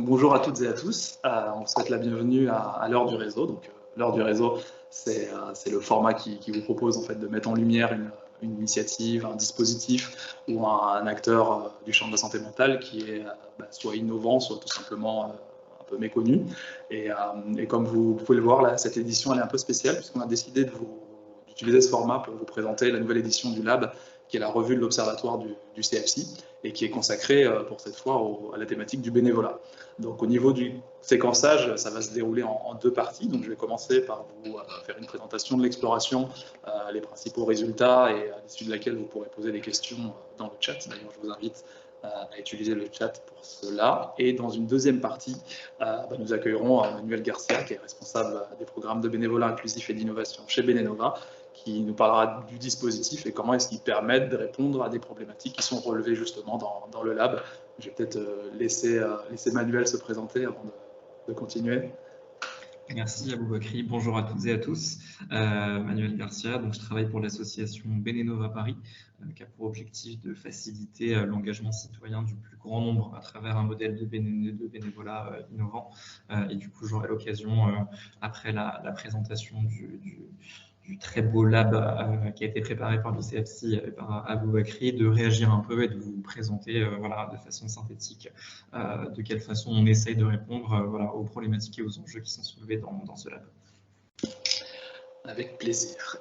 bonjour à toutes et à tous. On vous souhaite la bienvenue à l'heure du réseau. Donc, l'heure du réseau, c'est le format qui vous propose en fait de mettre en lumière une initiative, un dispositif ou un acteur du champ de la santé mentale qui est soit innovant, soit tout simplement un peu méconnu. Et comme vous pouvez le voir, là, cette édition elle est un peu spéciale puisqu'on a décidé d'utiliser ce format pour vous présenter la nouvelle édition du Lab, qui est la revue de l'Observatoire du CFC et qui est consacrée pour cette fois à la thématique du bénévolat. Donc au niveau du séquençage, ça va se dérouler en deux parties. Donc je vais commencer par vous faire une présentation de l'exploration, les principaux résultats et à l'issue de laquelle vous pourrez poser des questions dans le chat. D'ailleurs, je vous invite à utiliser le chat pour cela. Et dans une deuxième partie, nous accueillerons Manuel Garcia, qui est responsable des programmes de bénévolat inclusif et d'innovation chez Benenova, qui nous parlera du dispositif et comment est-ce qu'il permet de répondre à des problématiques qui sont relevées justement dans le lab. Je vais peut-être laisser Manuel se présenter avant de continuer. Merci Aboubakri, bonjour à toutes et à tous. Manuel Garcia, donc je travaille pour l'association Benenova Paris, qui a pour objectif de faciliter l'engagement citoyen du plus grand nombre à travers un modèle de bénévolat innovant. Et du coup, j'aurai l'occasion, après la présentation du très beau lab qui a été préparé par le CFC et par Aboubakri, de réagir un peu et de vous présenter de façon synthétique de quelle façon on essaye de répondre aux problématiques et aux enjeux qui sont soulevés dans ce lab. Avec plaisir.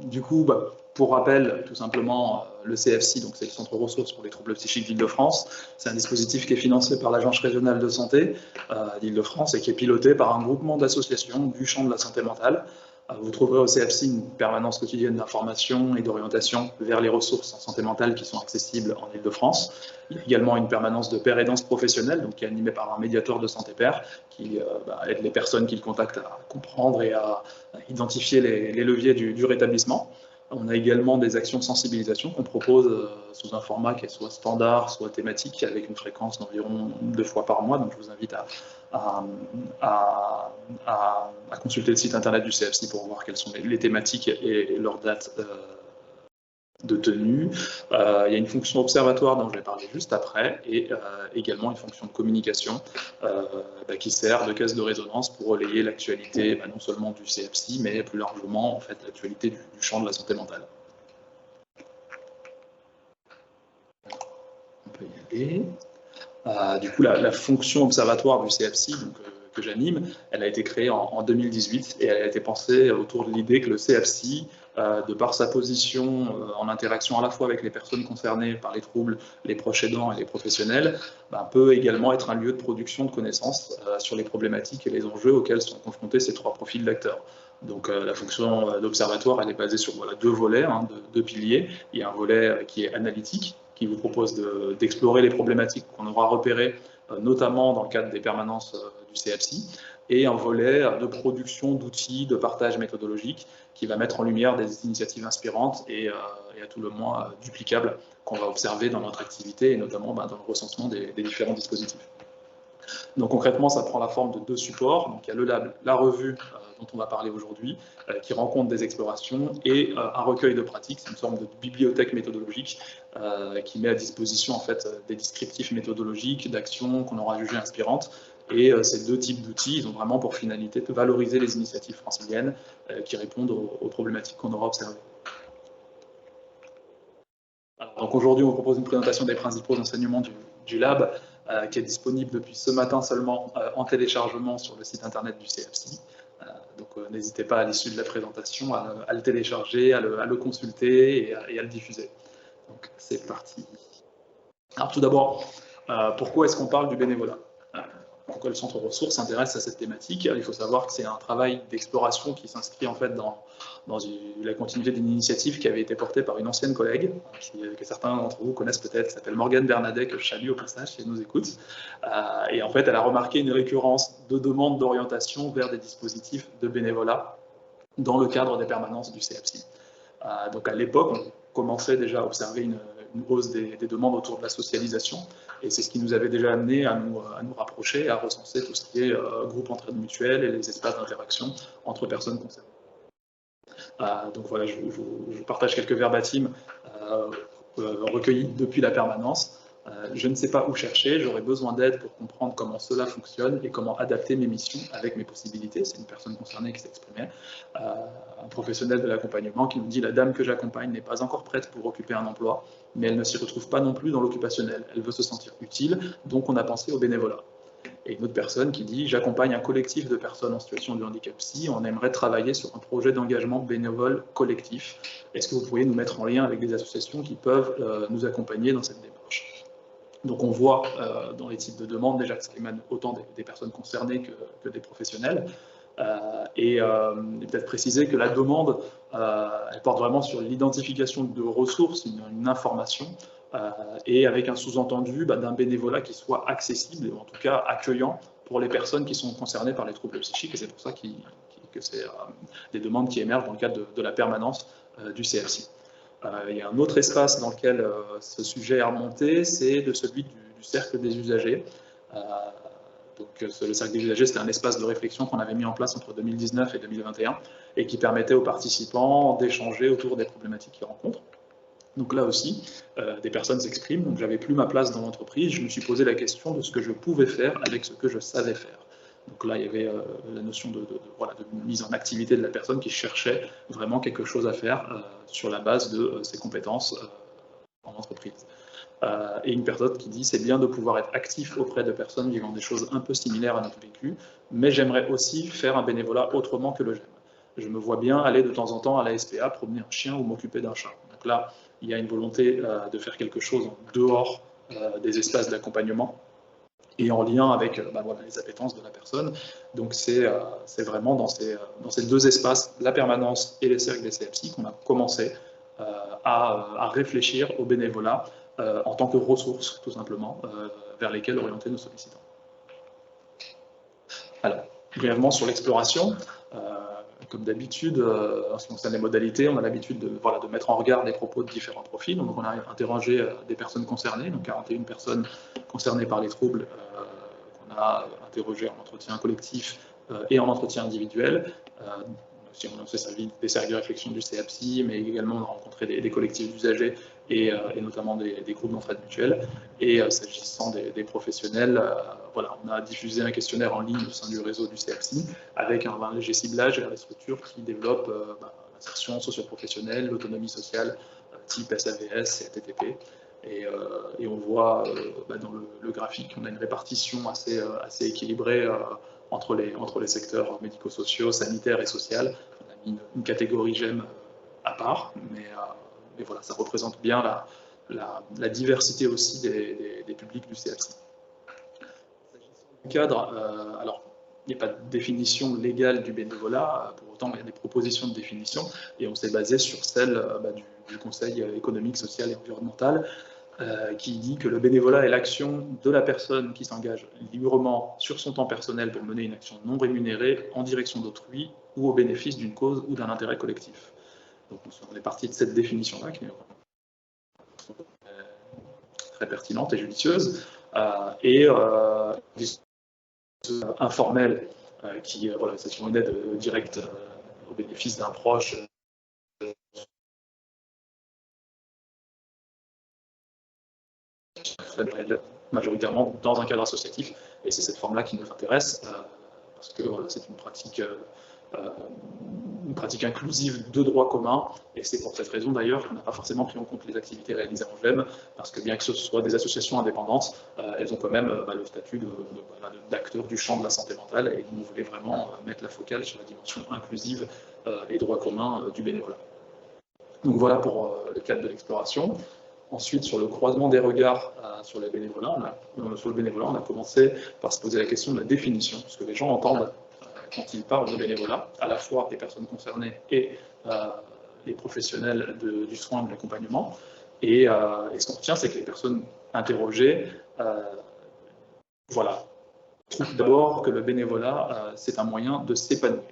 Du coup, pour rappel, tout simplement, le CFC, c'est le Centre ressources pour les troubles psychiques d'Île-de-France. C'est un dispositif qui est financé par l'Agence régionale de santé d'Île-de-France et qui est piloté par un groupement d'associations du champ de la santé mentale. Vous trouverez au CFC une permanence quotidienne d'information et d'orientation vers les ressources en santé mentale qui sont accessibles en Île-de-France. Il y a également une permanence de pair aidance professionnelle, qui est animée par un médiateur de santé pair qui aide les personnes qui le contactent à comprendre et à identifier les leviers du rétablissement. On a également des actions de sensibilisation qu'on propose sous un format qui est soit standard, soit thématique, avec une fréquence d'environ 2 fois par mois. Donc je vous invite à consulter le site internet du CFC pour voir quelles sont les thématiques et leurs dates de tenue. Il y a une fonction observatoire dont je vais parler juste après et également une fonction de communication qui sert de caisse de résonance pour relayer l'actualité non seulement du CFC mais plus largement en fait l'actualité du champ de la santé mentale. On peut y aller. Du coup, la fonction observatoire du CFC que j'anime, elle a été créée en 2018 et elle a été pensée autour de l'idée que le CFC, de par sa position en interaction à la fois avec les personnes concernées par les troubles, les proches aidants et les professionnels, peut également être un lieu de production de connaissances sur les problématiques et les enjeux auxquels sont confrontés ces 3 profils d'acteurs. Donc la fonction d'observatoire, elle est basée sur deux volets, deux piliers. Il y a un volet qui est analytique, qui vous propose d'explorer les problématiques qu'on aura repérées, notamment dans le cadre des permanences du CFC, et un volet de production d'outils, de partage méthodologique, qui va mettre en lumière des initiatives inspirantes et à tout le moins duplicables qu'on va observer dans notre activité, et notamment dans le recensement des différents dispositifs. Donc concrètement, ça prend la forme de 2 supports. Donc il y a le lab, la revue dont on va parler aujourd'hui, qui rencontre des explorations, et un recueil de pratiques, c'est une forme de bibliothèque méthodologique qui met à disposition en fait des descriptifs méthodologiques, d'actions qu'on aura jugées inspirantes. Et ces 2 types d'outils, ils ont vraiment pour finalité de valoriser les initiatives franciliennes qui répondent aux problématiques qu'on aura observées. Donc aujourd'hui, on vous propose une présentation des principaux enseignements du lab, qui est disponible depuis ce matin seulement en téléchargement sur le site internet du CFC. Donc n'hésitez pas à l'issue de la présentation à le télécharger, à le consulter et à le diffuser. Donc c'est parti. Alors tout d'abord, pourquoi est-ce qu'on parle du bénévolat? Pourquoi le centre ressources s'intéresse à cette thématique? Il faut savoir que c'est un travail d'exploration qui s'inscrit en fait dans la continuité d'une initiative qui avait été portée par une ancienne collègue, que certains d'entre vous connaissent peut-être, qui s'appelle Morgane Bernadet, que je salue au passage si elle nous écoute. Et en fait, elle a remarqué une récurrence de demandes d'orientation vers des dispositifs de bénévolat dans le cadre des permanences du CFC. Donc à l'époque, on commençait déjà à observer une hausse des demandes autour de la socialisation, et c'est ce qui nous avait déjà amené à nous rapprocher, à recenser tout ce qui est groupe entraide mutuelle et les espaces d'interaction entre personnes concernées. Donc voilà, je partage quelques verbatims recueillis depuis la permanence. Je ne sais pas où chercher, j'aurais besoin d'aide pour comprendre comment cela fonctionne et comment adapter mes missions avec mes possibilités. C'est une personne concernée qui s'exprimait. Un professionnel de l'accompagnement qui nous dit « La dame que j'accompagne n'est pas encore prête pour occuper un emploi, mais elle ne s'y retrouve pas non plus dans l'occupationnel. Elle veut se sentir utile, donc on a pensé au bénévolat. » Et une autre personne qui dit « J'accompagne un collectif de personnes en situation de handicap psy, on aimerait travailler sur un projet d'engagement bénévole collectif. Est-ce que vous pourriez nous mettre en lien avec des associations qui peuvent nous accompagner dans cette démarche ?» Donc on voit dans les types de demandes déjà que ça émane autant des personnes concernées que des professionnels. Et peut-être préciser que la demande, elle porte vraiment sur l'identification de ressources, une information, et avec un sous-entendu d'un bénévolat qui soit accessible, ou en tout cas accueillant pour les personnes qui sont concernées par les troubles psychiques, et c'est pour ça que c'est des demandes qui émergent dans le cadre de la permanence du CFSI. Il y a un autre espace dans lequel ce sujet est remonté, c'est celui du cercle des usagers. Donc, le cercle des usagers, c'était un espace de réflexion qu'on avait mis en place entre 2019 et 2021 et qui permettait aux participants d'échanger autour des problématiques qu'ils rencontrent. Donc là aussi, des personnes s'expriment. Donc, j'avais plus ma place dans l'entreprise. Je me suis posé la question de ce que je pouvais faire avec ce que je savais faire. Donc là, il y avait la notion de mise en activité de la personne qui cherchait vraiment quelque chose à faire sur la base de ses compétences en entreprise. Et une personne qui dit « c'est bien de pouvoir être actif auprès de personnes vivant des choses un peu similaires à notre vécu, mais j'aimerais aussi faire un bénévolat autrement que le j'aime. Je me vois bien aller de temps en temps à la SPA promener un chien ou m'occuper d'un chat. » Donc là, il y a une volonté de faire quelque chose en dehors des espaces d'accompagnement et en lien avec les appétences de la personne. Donc c'est vraiment dans ces deux espaces, la permanence et les cercles des CFSI, qu'on a commencé à réfléchir au bénévolat en tant que ressources, tout simplement, vers lesquelles orienter nos sollicitants. Alors, brièvement sur l'exploration, comme d'habitude, en ce qui concerne les modalités, on a l'habitude de mettre en regard les propos de différents profils. Donc on a interrogé des personnes concernées, donc 41 personnes concernées par les troubles qu'on a interrogées en entretien collectif et en entretien individuel. On a fait des cercles de réflexion du CAPSI, mais également on a rencontré des collectifs d'usagers et notamment des groupes d'entraide mutuelle. Et s'agissant des professionnels, on a diffusé un questionnaire en ligne au sein du réseau du CAPSI avec un léger ciblage vers les structures qui développent l'insertion socio-professionnelle, l'autonomie sociale, type SAVS et TTP. Et on voit dans le graphique qu'on a une répartition assez équilibrée entre les secteurs médico-sociaux, sanitaires et social. On a mis une catégorie GEM à part, mais voilà, ça représente bien la diversité aussi des publics du CFSI. Du cadre, alors il n'y a pas de définition légale du bénévolat, pour autant il y a des propositions de définition, et on s'est basé sur celle du Conseil économique, social et environnemental, qui dit que le bénévolat est l'action de la personne qui s'engage librement sur son temps personnel pour mener une action non rémunérée en direction d'autrui ou au bénéfice d'une cause ou d'un intérêt collectif. Donc on est parti de cette définition-là qui est très pertinente et judicieuse, et informelle qui c'est une aide directe au bénéfice d'un proche. Majoritairement dans un cadre associatif, et c'est cette forme-là qui nous intéresse, parce que c'est une pratique inclusive de droit commun, et c'est pour cette raison d'ailleurs qu'on n'a pas forcément pris en compte les activités réalisées en GEM, parce que bien que ce soit des associations indépendantes, elles ont quand même le statut d'acteurs du champ de la santé mentale, et nous voulons vraiment mettre la focale sur la dimension inclusive et droit commun du bénévolat. Donc voilà pour le cadre de l'exploration. Ensuite, sur le croisement des regards sur le bénévolat, on a commencé par se poser la question de la définition, parce que les gens entendent, quand ils parlent de bénévolat, à la fois les personnes concernées et les professionnels du soin et de l'accompagnement. Et ce qu'on retient, c'est que les personnes interrogées trouvent d'abord que le bénévolat, c'est un moyen de s'épanouir.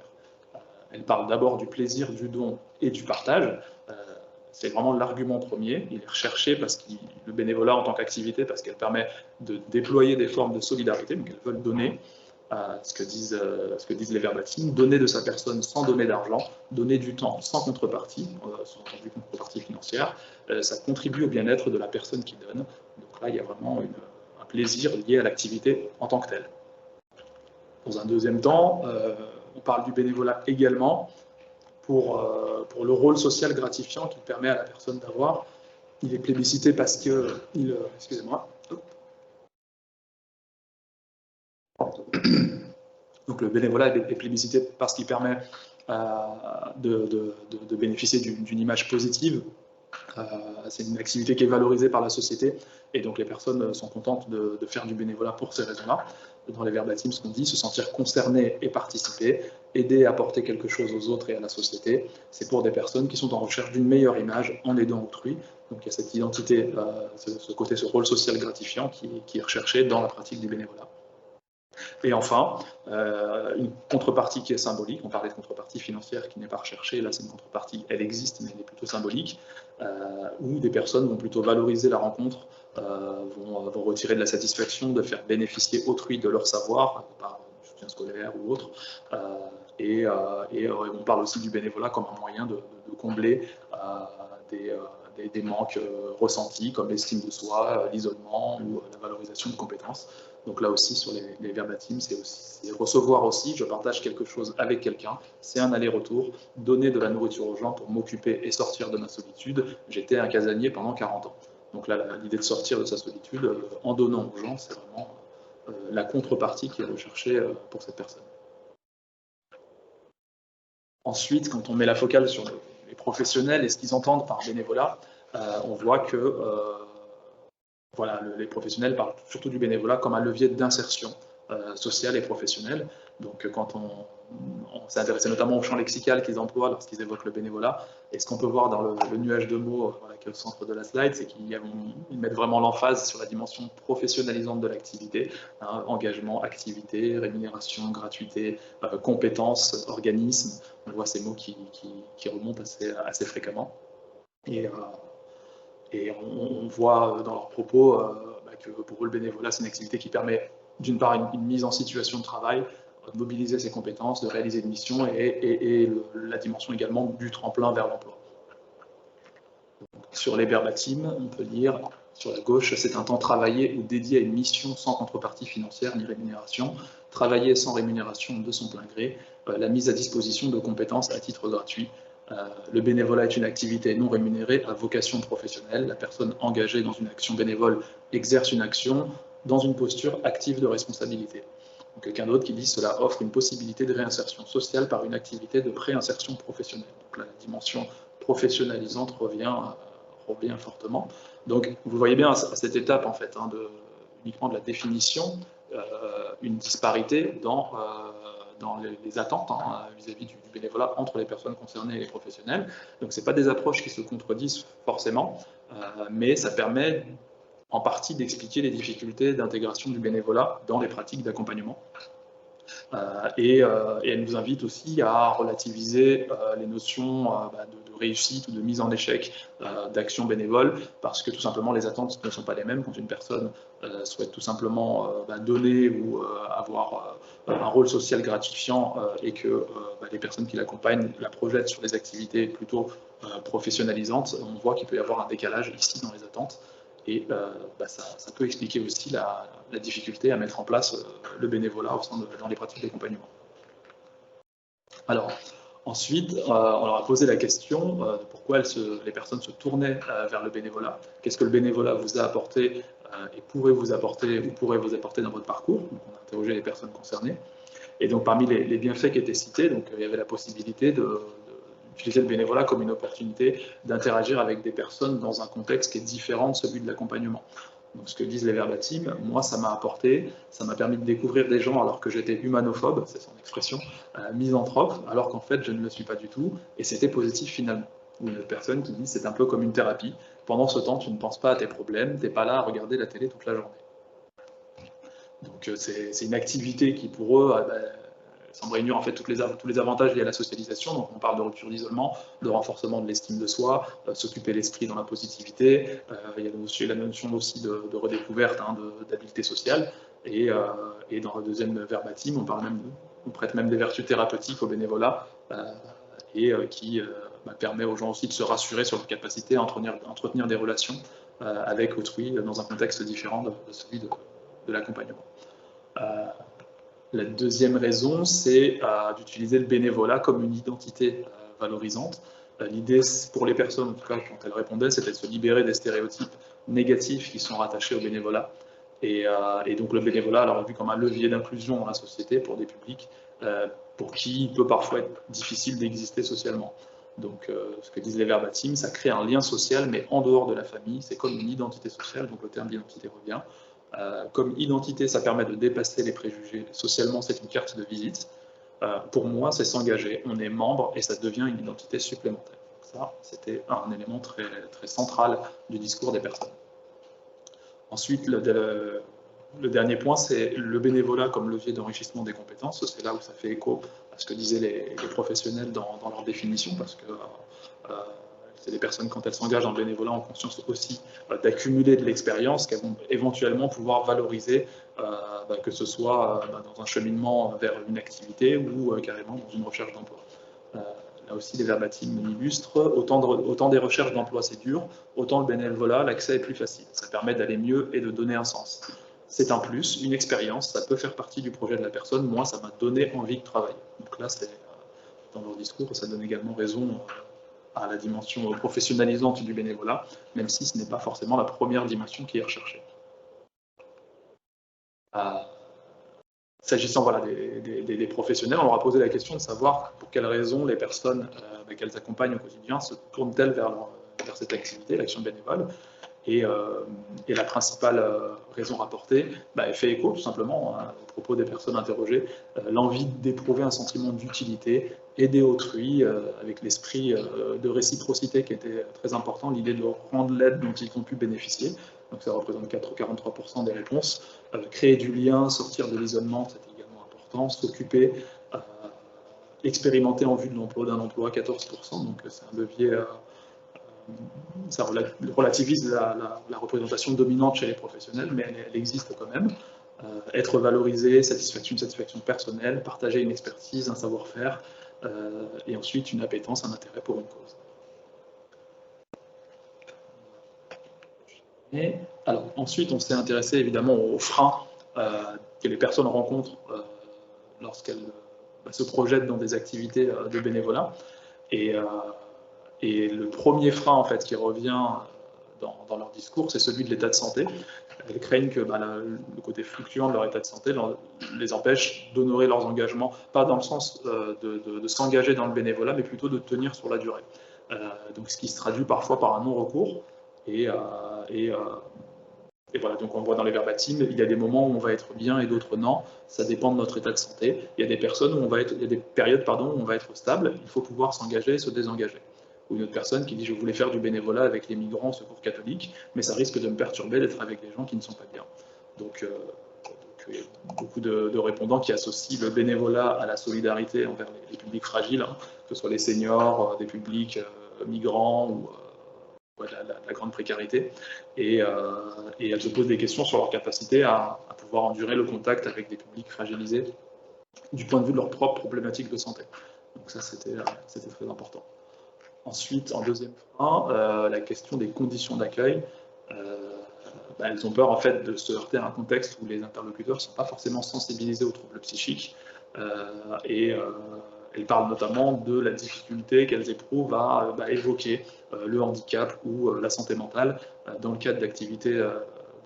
Elles parlent d'abord du plaisir, du don et du partage. C'est vraiment l'argument premier. Il est recherché parce que le bénévolat en tant qu'activité, parce qu'elle permet de déployer des formes de solidarité, donc elles veulent donner, ce que disent les verbatims, donner de sa personne sans donner d'argent, donner du temps sans contrepartie, sans contrepartie financière. Ça contribue au bien-être de la personne qui donne. Donc Donc là, il y a vraiment un plaisir lié à l'activité en tant que telle. Dans un deuxième temps, on parle du bénévolat également pour le rôle social gratifiant qu'il permet à la personne d'avoir. Il est plébiscité parce que, excusez-moi. Donc le bénévolat est plébiscité parce qu'il permet de bénéficier d'une image positive. C'est une activité qui est valorisée par la société et donc les personnes sont contentes de faire du bénévolat pour ces raisons-là. Dans les verbatims, ce qu'on dit, se sentir concerné et participer, aider à apporter quelque chose aux autres et à la société, c'est pour des personnes qui sont en recherche d'une meilleure image en aidant autrui. Donc il y a cette identité, ce rôle social gratifiant qui est recherché dans la pratique du bénévolat. Et enfin, une contrepartie qui est symbolique. On parlait de contrepartie financière qui n'est pas recherchée. Là, c'est une contrepartie, elle existe, mais elle est plutôt symbolique, où des personnes vont plutôt valoriser la rencontre, vont retirer de la satisfaction de faire bénéficier autrui de leur savoir, par soutien scolaire ou autre. Et on parle aussi du bénévolat comme un moyen de combler des manques ressentis, comme l'estime de soi, l'isolement ou la valorisation de compétences. Donc là aussi, sur les verbatims, c'est recevoir aussi, je partage quelque chose avec quelqu'un, c'est un aller-retour, donner de la nourriture aux gens pour m'occuper et sortir de ma solitude. J'étais un casanier pendant 40 ans. Donc là, l'idée de sortir de sa solitude en donnant aux gens, c'est vraiment la contrepartie qui est recherchée pour cette personne. Ensuite, quand on met la focale sur les professionnels et ce qu'ils entendent par bénévolat, on voit que voilà, les professionnels parlent surtout du bénévolat comme un levier d'insertion sociale et professionnelle. Donc quand on s'est intéressé notamment au champ lexical qu'ils emploient lorsqu'ils évoquent le bénévolat, et ce qu'on peut voir dans le nuage de mots voilà, qui est au centre de la slide, c'est qu'ils mettent vraiment l'emphase sur la dimension professionnalisante de l'activité, hein, engagement, activité, rémunération, gratuité, compétences, organisme. On voit ces mots qui remontent assez fréquemment. Et on voit dans leurs propos que pour eux, le bénévolat, c'est une activité qui permet d'une part une mise en situation de travail, de mobiliser ses compétences, de réaliser une mission et la dimension également du tremplin vers l'emploi. Sur les verbatims, on peut lire sur la gauche, c'est un temps travaillé ou dédié à une mission sans contrepartie financière ni rémunération, travailler sans rémunération de son plein gré, la mise à disposition de compétences à titre gratuit. Le bénévolat est une activité non rémunérée à vocation professionnelle. La personne engagée dans une action bénévole exerce une action dans une posture active de responsabilité. Quelqu'un d'autre qui dit cela offre une possibilité de réinsertion sociale par une activité de préinsertion professionnelle. Donc là, la dimension professionnalisante revient fortement. Donc vous voyez bien à cette étape en fait, hein, uniquement de la définition, une disparité dans les attentes vis-à-vis du bénévolat entre les personnes concernées et les professionnels. Donc ce n'est pas des approches qui se contredisent forcément, mais ça permet en partie d'expliquer les difficultés d'intégration du bénévolat dans les pratiques d'accompagnement. Et elle nous invite aussi à relativiser les notions de réussite ou de mise en échec d'actions bénévoles, parce que tout simplement les attentes ne sont pas les mêmes quand une personne souhaite tout simplement donner ou avoir un rôle social gratifiant et que les personnes qui l'accompagnent la projettent sur des activités plutôt professionnalisantes. On voit qu'il peut y avoir un décalage ici dans les attentes. Et ça peut expliquer aussi la difficulté à mettre en place le bénévolat dans les pratiques d'accompagnement. Alors, ensuite, on leur a posé la question de pourquoi les personnes se tournaient vers le bénévolat. Qu'est-ce que le bénévolat vous a apporté et pourrait vous apporter dans votre parcours. Donc, on a interrogé les personnes concernées. Et donc, parmi les bienfaits qui étaient cités, donc, il y avait la possibilité d'utiliser le bénévolat comme une opportunité d'interagir avec des personnes dans un contexte qui est différent de celui de l'accompagnement. Donc, ce que disent les verbatims, moi, ça m'a apporté, ça m'a permis de découvrir des gens alors que j'étais humanophobe, c'est son expression, misanthrope, alors qu'en fait, je ne le suis pas du tout, et c'était positif finalement. Ou une personne qui dit c'est un peu comme une thérapie. Pendant ce temps, tu ne penses pas à tes problèmes, tu n'es pas là à regarder la télé toute la journée. Donc, c'est une activité qui, pour eux, semble réunir en fait tous les avantages liés à la socialisation. Donc on parle de rupture d'isolement, de renforcement de l'estime de soi, s'occuper l'esprit dans la positivité. Il y a la notion aussi de redécouverte d'habileté sociale. Et dans le deuxième verbatim, on prête même des vertus thérapeutiques au bénévolat qui permet aux gens aussi de se rassurer sur leur capacité à entretenir des relations avec autrui dans un contexte différent de celui de l'accompagnement. La deuxième raison, c'est d'utiliser le bénévolat comme une identité valorisante. L'idée pour les personnes, en tout cas quand elles répondaient, c'était de se libérer des stéréotypes négatifs qui sont rattachés au bénévolat. Et donc le bénévolat, alors vu comme un levier d'inclusion dans la société pour des publics pour qui il peut parfois être difficile d'exister socialement. Donc ce que disent les verbatims, ça crée un lien social, mais en dehors de la famille, c'est comme une identité sociale, donc le terme d'identité revient. Comme identité, ça permet de dépasser les préjugés. Socialement, c'est une carte de visite. Pour moi, c'est s'engager. On est membre et ça devient une identité supplémentaire. Ça, c'était un élément très, très central du discours des personnes. Ensuite, le dernier point, c'est le bénévolat comme levier d'enrichissement des compétences. C'est là où ça fait écho à ce que disaient les professionnels dans leur définition, parce que c'est des personnes, quand elles s'engagent dans le bénévolat, ont conscience aussi d'accumuler de l'expérience qu'elles vont éventuellement pouvoir valoriser, que ce soit dans un cheminement vers une activité ou carrément dans une recherche d'emploi. Là aussi, les verbatims illustrent, autant des recherches d'emploi c'est dur, autant le bénévolat, l'accès est plus facile. Ça permet d'aller mieux et de donner un sens. C'est un plus, une expérience, ça peut faire partie du projet de la personne. Moi, ça m'a donné envie de travailler. Donc là, dans leur discours, ça donne également raison à la dimension professionnalisante du bénévolat, même si ce n'est pas forcément la première dimension qui est recherchée. S'agissant des professionnels, on leur a posé la question de savoir pour quelles raisons les personnes qu'elles accompagnent au quotidien se tournent-elles vers cette activité, l'action bénévole. Et la principale raison rapportée, elle fait écho tout simplement au propos des personnes interrogées, l'envie d'éprouver un sentiment d'utilité, aider autrui avec l'esprit de réciprocité qui était très important, l'idée de rendre l'aide dont ils ont pu bénéficier. Donc ça représente 43% des réponses. Créer du lien, sortir de l'isolement, c'est également important. S'occuper, expérimenter en vue de l'emploi d'un emploi, 14%. Donc c'est un levier... ça relativise la représentation dominante chez les professionnels, mais elle existe quand même. Être valorisé, une satisfaction personnelle, partager une expertise, un savoir-faire, et ensuite une appétence, un intérêt pour une cause. Alors, ensuite, on s'est intéressé évidemment aux freins que les personnes rencontrent lorsqu'elles se projettent dans des activités de bénévolat. Et le premier frein en fait, qui revient dans leur discours, c'est celui de l'état de santé. Elles craignent que le côté fluctuant de leur état de santé les empêche d'honorer leurs engagements, pas dans le sens de s'engager dans le bénévolat, mais plutôt de tenir sur la durée. Donc, ce qui se traduit parfois par un non-recours. Et voilà, donc on voit dans les verbatims, il y a des moments où on va être bien et d'autres non. Ça dépend de notre état de santé. Il y a des personnes où il y a des périodes où on va être stable. Il faut pouvoir s'engager et se désengager. Ou une autre personne qui dit je voulais faire du bénévolat avec les migrants au secours catholique, mais ça risque de me perturber d'être avec des gens qui ne sont pas bien. Donc il y a beaucoup de répondants qui associent le bénévolat à la solidarité envers les publics fragiles, que ce soit les seniors, des publics migrants ou la grande précarité, et elles se posent des questions sur leur capacité à pouvoir endurer le contact avec des publics fragilisés du point de vue de leur propre problématique de santé. Donc ça, c'était très important. Ensuite, en deuxième frein, la question des conditions d'accueil. Elles ont peur en fait de se heurter à un contexte où les interlocuteurs ne sont pas forcément sensibilisés aux troubles psychiques, elles parlent notamment de la difficulté qu'elles éprouvent à évoquer le handicap ou la santé mentale dans le cadre d'activités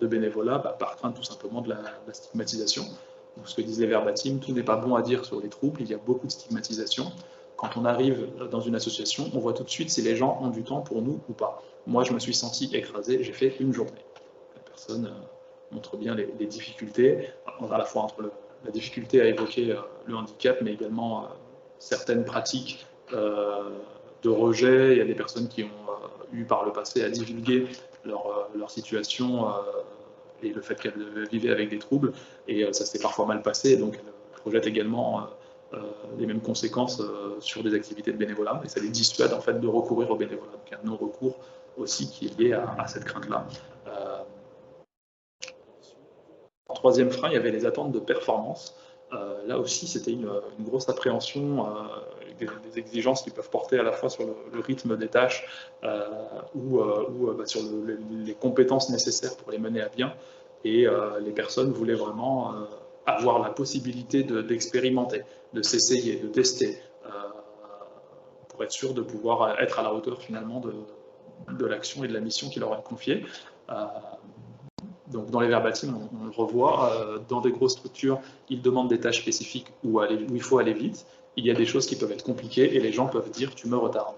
de bénévolat, par crainte tout simplement de la stigmatisation. Donc, ce que disent les verbatims, tout n'est pas bon à dire sur les troubles, il y a beaucoup de stigmatisation. Quand on arrive dans une association, on voit tout de suite si les gens ont du temps pour nous ou pas. Moi, je me suis senti écrasé, j'ai fait une journée. La personne montre bien les difficultés, à la fois entre la difficulté à évoquer le handicap, mais également certaines pratiques de rejet. Il y a des personnes qui ont eu par le passé à divulguer leur situation et le fait qu'elles vivaient avec des troubles, et ça s'est parfois mal passé, donc elles projettent également les mêmes conséquences sur des activités de bénévolat, et ça les dissuade en fait de recourir au bénévolat. Donc il y a un non-recours aussi qui est lié à cette crainte-là. En troisième frein, il y avait les attentes de performance. Là aussi, c'était une grosse appréhension, des exigences qui peuvent porter à la fois sur le rythme des tâches ou sur les compétences nécessaires pour les mener à bien. Et les personnes voulaient vraiment avoir la possibilité d'expérimenter, de s'essayer, de tester, pour être sûr de pouvoir être à la hauteur finalement de l'action et de la mission qui leur est confiée. Donc dans les verbatims, on le revoit, dans des grosses structures, ils demandent des tâches spécifiques où il faut aller vite. Il y a des choses qui peuvent être compliquées et les gens peuvent dire « tu me retardes ».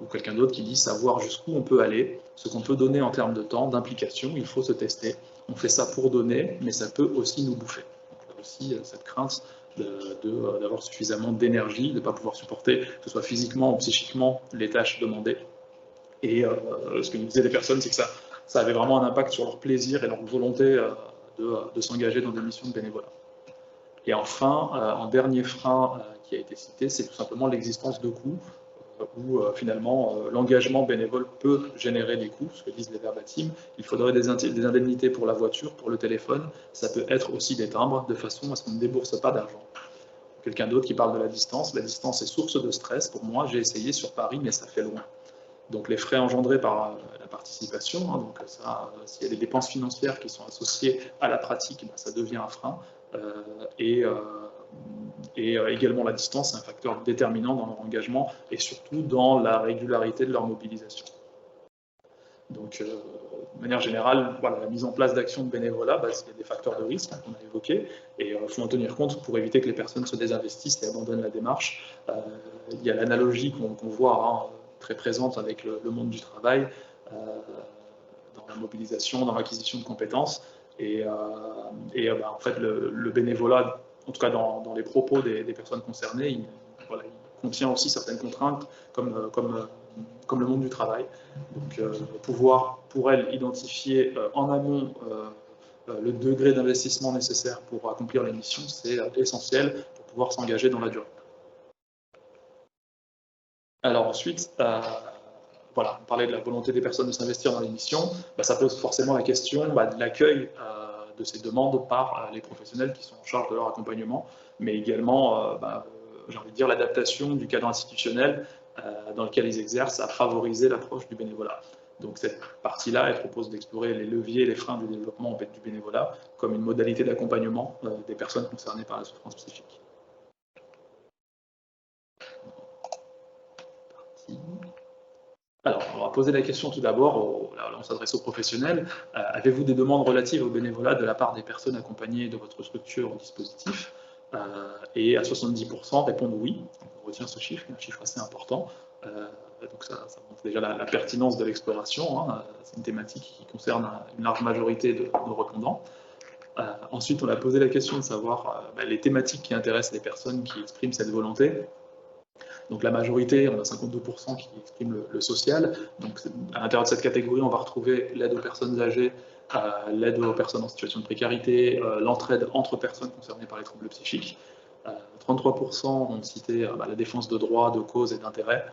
Ou quelqu'un d'autre qui dit savoir jusqu'où on peut aller, ce qu'on peut donner en termes de temps, d'implication, il faut se tester. On fait ça pour donner, mais ça peut aussi nous bouffer. Donc, il y a aussi cette crainte d'avoir suffisamment d'énergie, de ne pas pouvoir supporter, que ce soit physiquement ou psychiquement, les tâches demandées. Et ce que nous disaient les personnes, c'est que ça avait vraiment un impact sur leur plaisir et leur volonté de s'engager dans des missions de bénévolat. Et enfin, un dernier frein qui a été cité, c'est tout simplement l'existence de coûts, où finalement l'engagement bénévole peut générer des coûts, ce que disent les verbatims. Il faudrait des indemnités pour la voiture, pour le téléphone, ça peut être aussi des timbres, de façon à ce qu'on ne débourse pas d'argent. Quelqu'un d'autre qui parle de la distance est source de stress pour moi, j'ai essayé sur Paris, mais ça fait loin. Donc les frais engendrés par la participation, donc s'il y a des dépenses financières qui sont associées à la pratique, ça devient un frein. Et également la distance, c'est un facteur déterminant dans leur engagement et surtout dans la régularité de leur mobilisation. Donc, de manière générale, voilà, la mise en place d'actions de bénévolat, il y a des facteurs de risque qu'on a évoqués, et il faut en tenir compte pour éviter que les personnes se désinvestissent et abandonnent la démarche. Il y a l'analogie qu'on voit très présente avec le monde du travail, dans la mobilisation, dans l'acquisition de compétences, et en fait, le bénévolat, en tout cas dans les propos des personnes concernées, il contient aussi certaines contraintes, comme le monde du travail. Donc, pouvoir, pour elles, identifier en amont le degré d'investissement nécessaire pour accomplir les missions, c'est essentiel pour pouvoir s'engager dans la durée. Alors ensuite, voilà, on parlait de la volonté des personnes de s'investir dans les missions, ça pose forcément la question de l'accueil de ces demandes par les professionnels qui sont en charge de leur accompagnement, mais également, j'ai envie de dire, l'adaptation du cadre institutionnel dans lequel ils exercent à favoriser l'approche du bénévolat. Donc cette partie-là, elle propose d'explorer les leviers, les freins du développement du bénévolat comme une modalité d'accompagnement des personnes concernées par la souffrance psychique. Alors, on va poser la question tout d'abord, on s'adresse aux professionnels. Avez-vous des demandes relatives au bénévolat de la part des personnes accompagnées de votre structure ou dispositif? Et à 70% répondent oui. On retient ce chiffre, un chiffre assez important. Donc ça montre déjà la pertinence de l'exploration. C'est une thématique qui concerne une large majorité de nos répondants. Ensuite, on a posé la question de savoir les thématiques qui intéressent les personnes qui expriment cette volonté. Donc la majorité, on a 52% qui expriment le social. Donc à l'intérieur de cette catégorie, on va retrouver l'aide aux personnes âgées, l'aide aux personnes en situation de précarité, l'entraide entre personnes concernées par les troubles psychiques. 33% ont cité la défense de droits, de causes et d'intérêts.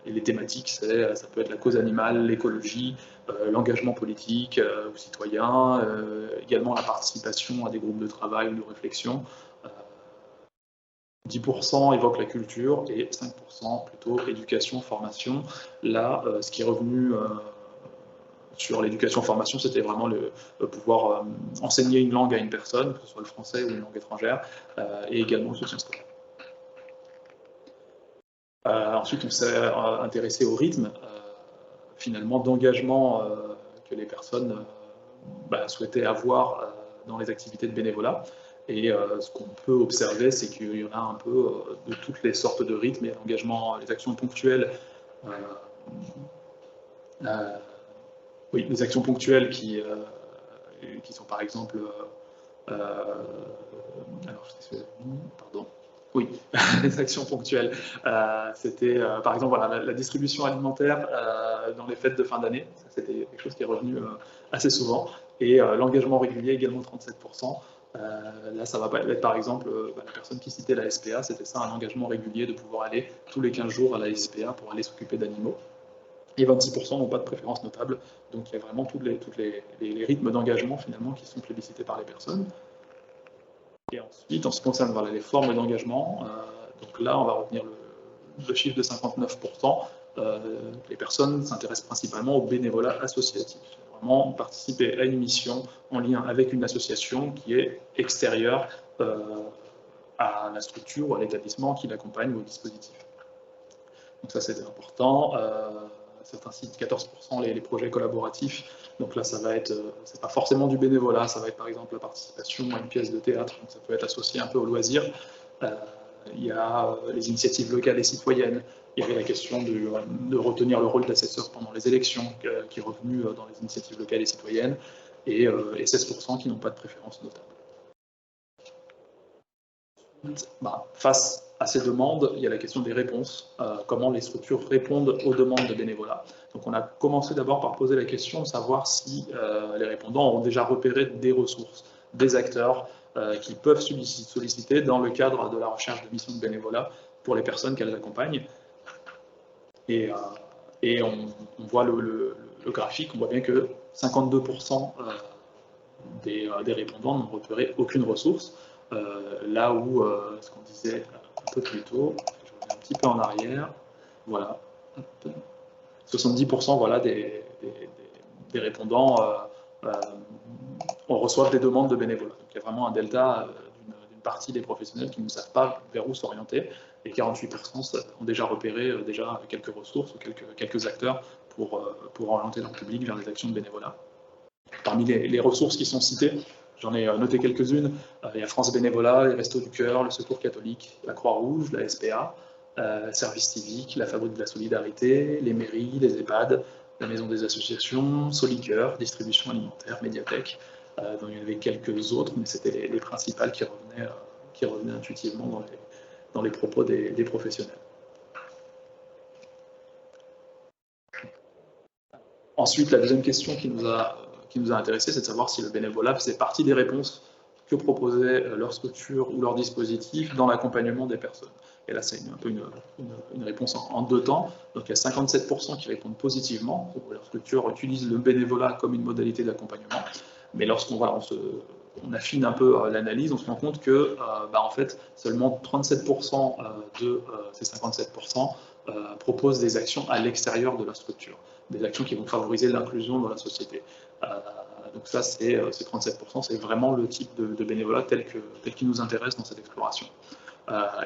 Et les thématiques, ça peut être la cause animale, l'écologie, l'engagement politique ou citoyen, également la participation à des groupes de travail ou de réflexion. 10% évoquent la culture et 5% plutôt éducation, formation. Là, ce qui est revenu sur l'éducation-formation, c'était vraiment pouvoir enseigner une langue à une personne, que ce soit le français ou une langue étrangère, et également le soutien scolaire. Ensuite, on s'est intéressé au rythme, finalement, d'engagement que les personnes souhaitaient avoir dans les activités de bénévolat. Et ce qu'on peut observer, c'est qu'il y en a un peu de toutes les sortes de rythmes. Il y a l'engagement, les actions ponctuelles. Oui, les actions ponctuelles qui sont par exemple... pardon. Oui, les actions ponctuelles. C'était par exemple voilà, la distribution alimentaire dans les fêtes de fin d'année. C'était quelque chose qui est revenu assez souvent. Et l'engagement régulier également 37%. Là, ça va être par exemple la personne qui citait la SPA, c'était ça, un engagement régulier de pouvoir aller tous les 15 jours à la SPA pour aller s'occuper d'animaux. Et 26% n'ont pas de préférence notable. Donc il y a vraiment tous les rythmes d'engagement finalement qui sont plébiscités par les personnes. Et ensuite, en ce qui concerne voilà, les formes d'engagement, donc là, on va retenir le chiffre de 59%. Les personnes s'intéressent principalement au bénévolat associatif. Vraiment participer à une mission en lien avec une association qui est extérieure à la structure ou à l'établissement qui l'accompagne ou au dispositif. Donc ça, c'était important. Certains citent 14% les projets collaboratifs. Donc là, ça va être, c'est pas forcément du bénévolat, ça va être par exemple la participation à une pièce de théâtre, donc ça peut être associé un peu au loisir. Il y a les initiatives locales et citoyennes. Il y avait la question de retenir le rôle d'assesseur pendant les élections, qui est revenu dans les initiatives locales et citoyennes, et 16% qui n'ont pas de préférence notable. Face à ces demandes, il y a la question des réponses, comment les structures répondent aux demandes de bénévolat. Donc on a commencé d'abord par poser la question de savoir si les répondants ont déjà repéré des ressources, des acteurs qui peuvent solliciter dans le cadre de la recherche de missions de bénévolat pour les personnes qu'elles accompagnent. Et on voit le graphique, on voit bien que 52% des répondants n'ont repéré aucune ressource. Là où, ce qu'on disait un peu plus tôt, je reviens un petit peu en arrière, voilà, 70% voilà, des répondants on reçoit des demandes de bénévolat. Donc il y a vraiment un delta d'une partie des professionnels qui ne savent pas vers où s'orienter, et 48% ont déjà repéré quelques ressources ou quelques acteurs pour orienter leur public vers des actions de bénévolat. Parmi les ressources qui sont citées, j'en ai noté quelques-unes. Il y a France Bénévolat, les Restos du Cœur, le Secours catholique, la Croix-Rouge, la SPA, Service civique, la Fabrique de la solidarité, les mairies, les EHPAD, la Maison des associations, Solicoeur, distribution alimentaire, médiathèque. Donc il y en avait quelques autres, mais c'était les principales qui revenaient intuitivement dans les propos des professionnels. Ensuite, la deuxième question qui nous a intéressé, c'est de savoir si le bénévolat faisait partie des réponses que proposait leur structure ou leur dispositif dans l'accompagnement des personnes. Et là, c'est un peu une réponse en deux temps. Donc, il y a 57% qui répondent positivement. Donc, leur structure utilise le bénévolat comme une modalité d'accompagnement. Mais lorsqu'on on affine un peu l'analyse, on se rend compte que, en fait, seulement 37% de ces 57% proposent des actions à l'extérieur de la structure, des actions qui vont favoriser l'inclusion dans la société. Donc ça, ces 37%, c'est vraiment le type de bénévolat tel qu'il nous intéresse dans cette exploration.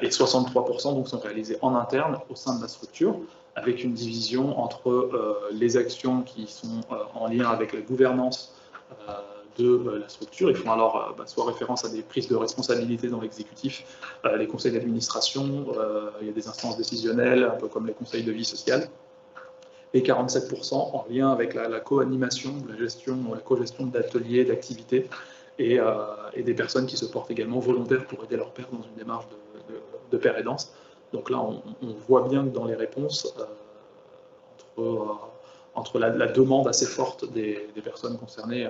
Et 63% donc, sont réalisés en interne au sein de la structure, avec une division entre les actions qui sont en lien avec la gouvernance de la structure. Ils font alors soit référence à des prises de responsabilité dans l'exécutif, les conseils d'administration, il y a des instances décisionnelles, un peu comme les conseils de vie sociale, et 47% en lien avec la co-animation, la co-gestion d'ateliers, d'activités, et des personnes qui se portent également volontaires pour aider leur père dans une démarche de père aidance. Donc là, on voit bien que dans les réponses, entre la demande assez forte des personnes concernées,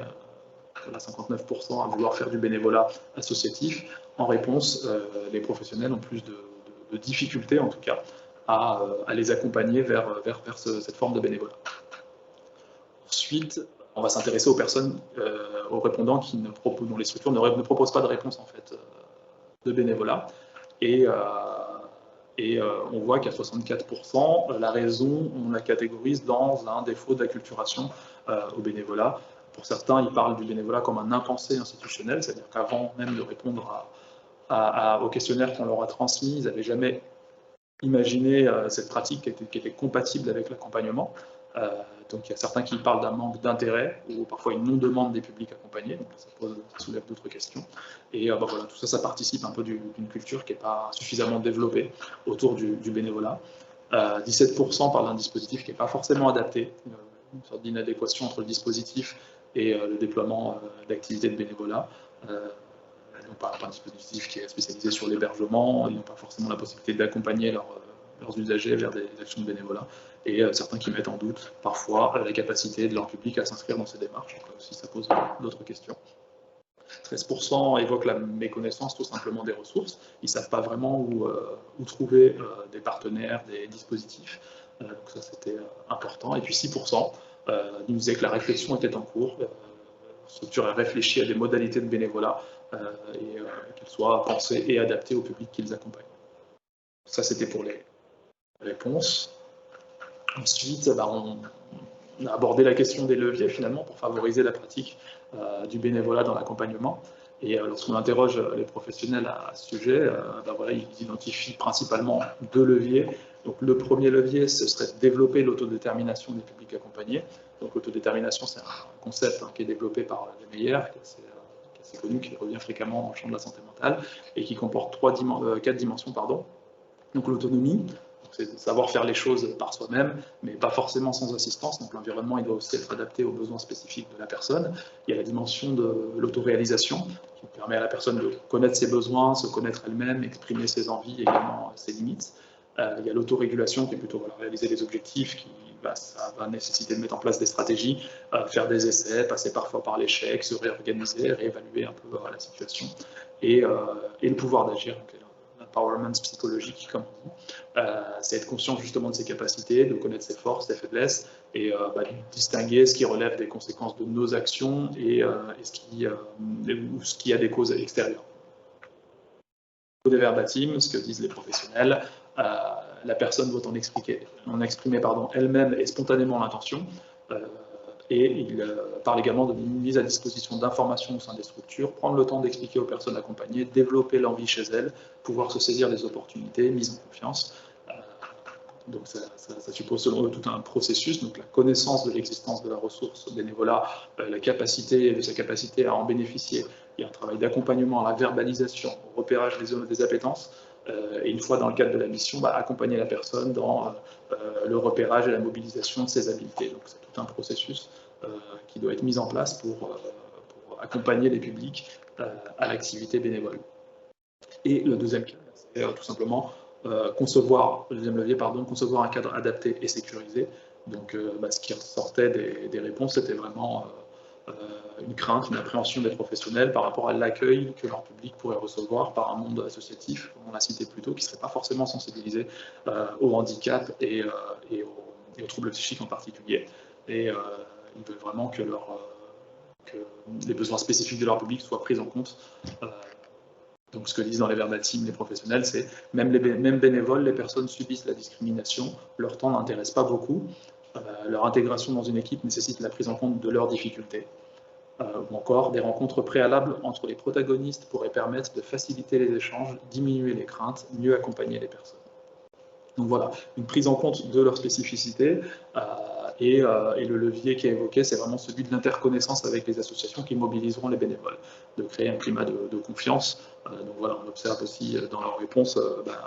59% à vouloir faire du bénévolat associatif, en réponse, les professionnels ont plus de difficultés, en tout cas, à les accompagner vers cette forme de bénévolat. Ensuite, on va s'intéresser aux personnes, aux répondants dont les structures ne proposent pas de réponse en fait, de bénévolat. Et on voit qu'à 64%, la raison, on la catégorise dans un défaut d'acculturation au bénévolat. Pour certains, ils parlent du bénévolat comme un impensé institutionnel, c'est-à-dire qu'avant même de répondre au questionnaire qu'on leur a transmis, ils n'avaient jamais imaginé cette pratique qui était compatible avec l'accompagnement. Donc il y a certains qui parlent d'un manque d'intérêt ou parfois une non-demande des publics accompagnés, donc ça soulève d'autres questions. Et voilà, tout ça, ça participe un peu d'une culture qui n'est pas suffisamment développée autour du bénévolat. 17% parlent d'un dispositif qui n'est pas forcément adapté, une sorte d'inadéquation entre le dispositif et le déploiement d'activités de bénévolat. Ils n'ont pas un dispositif qui est spécialisé sur l'hébergement, ils n'ont pas forcément la possibilité d'accompagner leurs usagers vers des actions de bénévolat, et certains qui mettent en doute parfois la capacité de leur public à s'inscrire dans ces démarches. Donc là aussi, ça pose d'autres questions. 13% évoquent la méconnaissance tout simplement des ressources. Ils ne savent pas vraiment où trouver des partenaires, des dispositifs. Donc ça, c'était important. Et puis 6% nous disaient que la réflexion était en cours. La structure a réfléchi à des modalités de bénévolat et qu'elles soient pensées et adaptées au public qu'ils accompagnent. Ça, c'était pour les réponses. Ensuite, on a abordé la question des leviers, finalement, pour favoriser la pratique du bénévolat dans l'accompagnement. Et lorsqu'on interroge les professionnels à ce sujet, voilà, ils identifient principalement 2 leviers. Donc, le premier levier, ce serait de développer l'autodétermination des publics accompagnés. Donc, l'autodétermination, c'est un concept qui est développé par les Meyer, qui est assez connu, qui revient fréquemment dans le champ de la santé mentale, et qui comporte 4 dimensions. Donc, l'autonomie, c'est de savoir faire les choses par soi-même, mais pas forcément sans assistance. Donc l'environnement, il doit aussi être adapté aux besoins spécifiques de la personne. Il y a la dimension de l'autoréalisation, qui permet à la personne de connaître ses besoins, se connaître elle-même, exprimer ses envies, également ses limites. Il y a l'autorégulation, qui est plutôt réaliser des objectifs, ça va nécessiter de mettre en place des stratégies, faire des essais, passer parfois par l'échec, se réorganiser, réévaluer un peu la situation, et le pouvoir d'agir. Empowerment psychologique, comme on dit, c'est être conscient justement de ses capacités, de connaître ses forces, ses faiblesses, et distinguer ce qui relève des conséquences de nos actions et ce qui a des causes extérieures. Des verbatim, ce que disent les professionnels, la personne doit en exprimer elle-même et spontanément l'intention. Et il parle également de mise à disposition d'informations au sein des structures, prendre le temps d'expliquer aux personnes accompagnées, développer l'envie chez elles, pouvoir se saisir des opportunités, mise en confiance. Donc ça suppose selon eux tout un processus, donc la connaissance de l'existence de la ressource bénévolat, de sa capacité à en bénéficier. Il y a un travail d'accompagnement à la verbalisation, au repérage des appétences, et une fois dans le cadre de la mission, accompagner la personne dans le repérage et la mobilisation de ses habiletés. Donc c'est tout un processus qui doit être mis en place pour accompagner les publics à l'activité bénévole. Et le deuxième cas, c'est tout simplement concevoir un cadre adapté et sécurisé. Donc ce qui ressortait des réponses, c'était vraiment une crainte, une appréhension des professionnels par rapport à l'accueil que leur public pourrait recevoir par un monde associatif, comme on l'a cité plus tôt, qui ne serait pas forcément sensibilisé au handicap et aux troubles psychiques en particulier. Et ils veulent vraiment que les besoins spécifiques de leur public soient pris en compte. Donc ce que disent dans les verbatim les professionnels, c'est même bénévoles, les personnes subissent la discrimination, leur temps n'intéresse pas beaucoup, leur intégration dans une équipe nécessite la prise en compte de leurs difficultés. Ou encore, des rencontres préalables entre les protagonistes pourraient permettre de faciliter les échanges, diminuer les craintes, mieux accompagner les personnes. Donc voilà, une prise en compte de leur spécificité, et le levier qui est évoqué, c'est vraiment celui de l'interconnaissance avec les associations qui mobiliseront les bénévoles, de créer un climat de confiance. Donc voilà, on observe aussi dans leurs réponses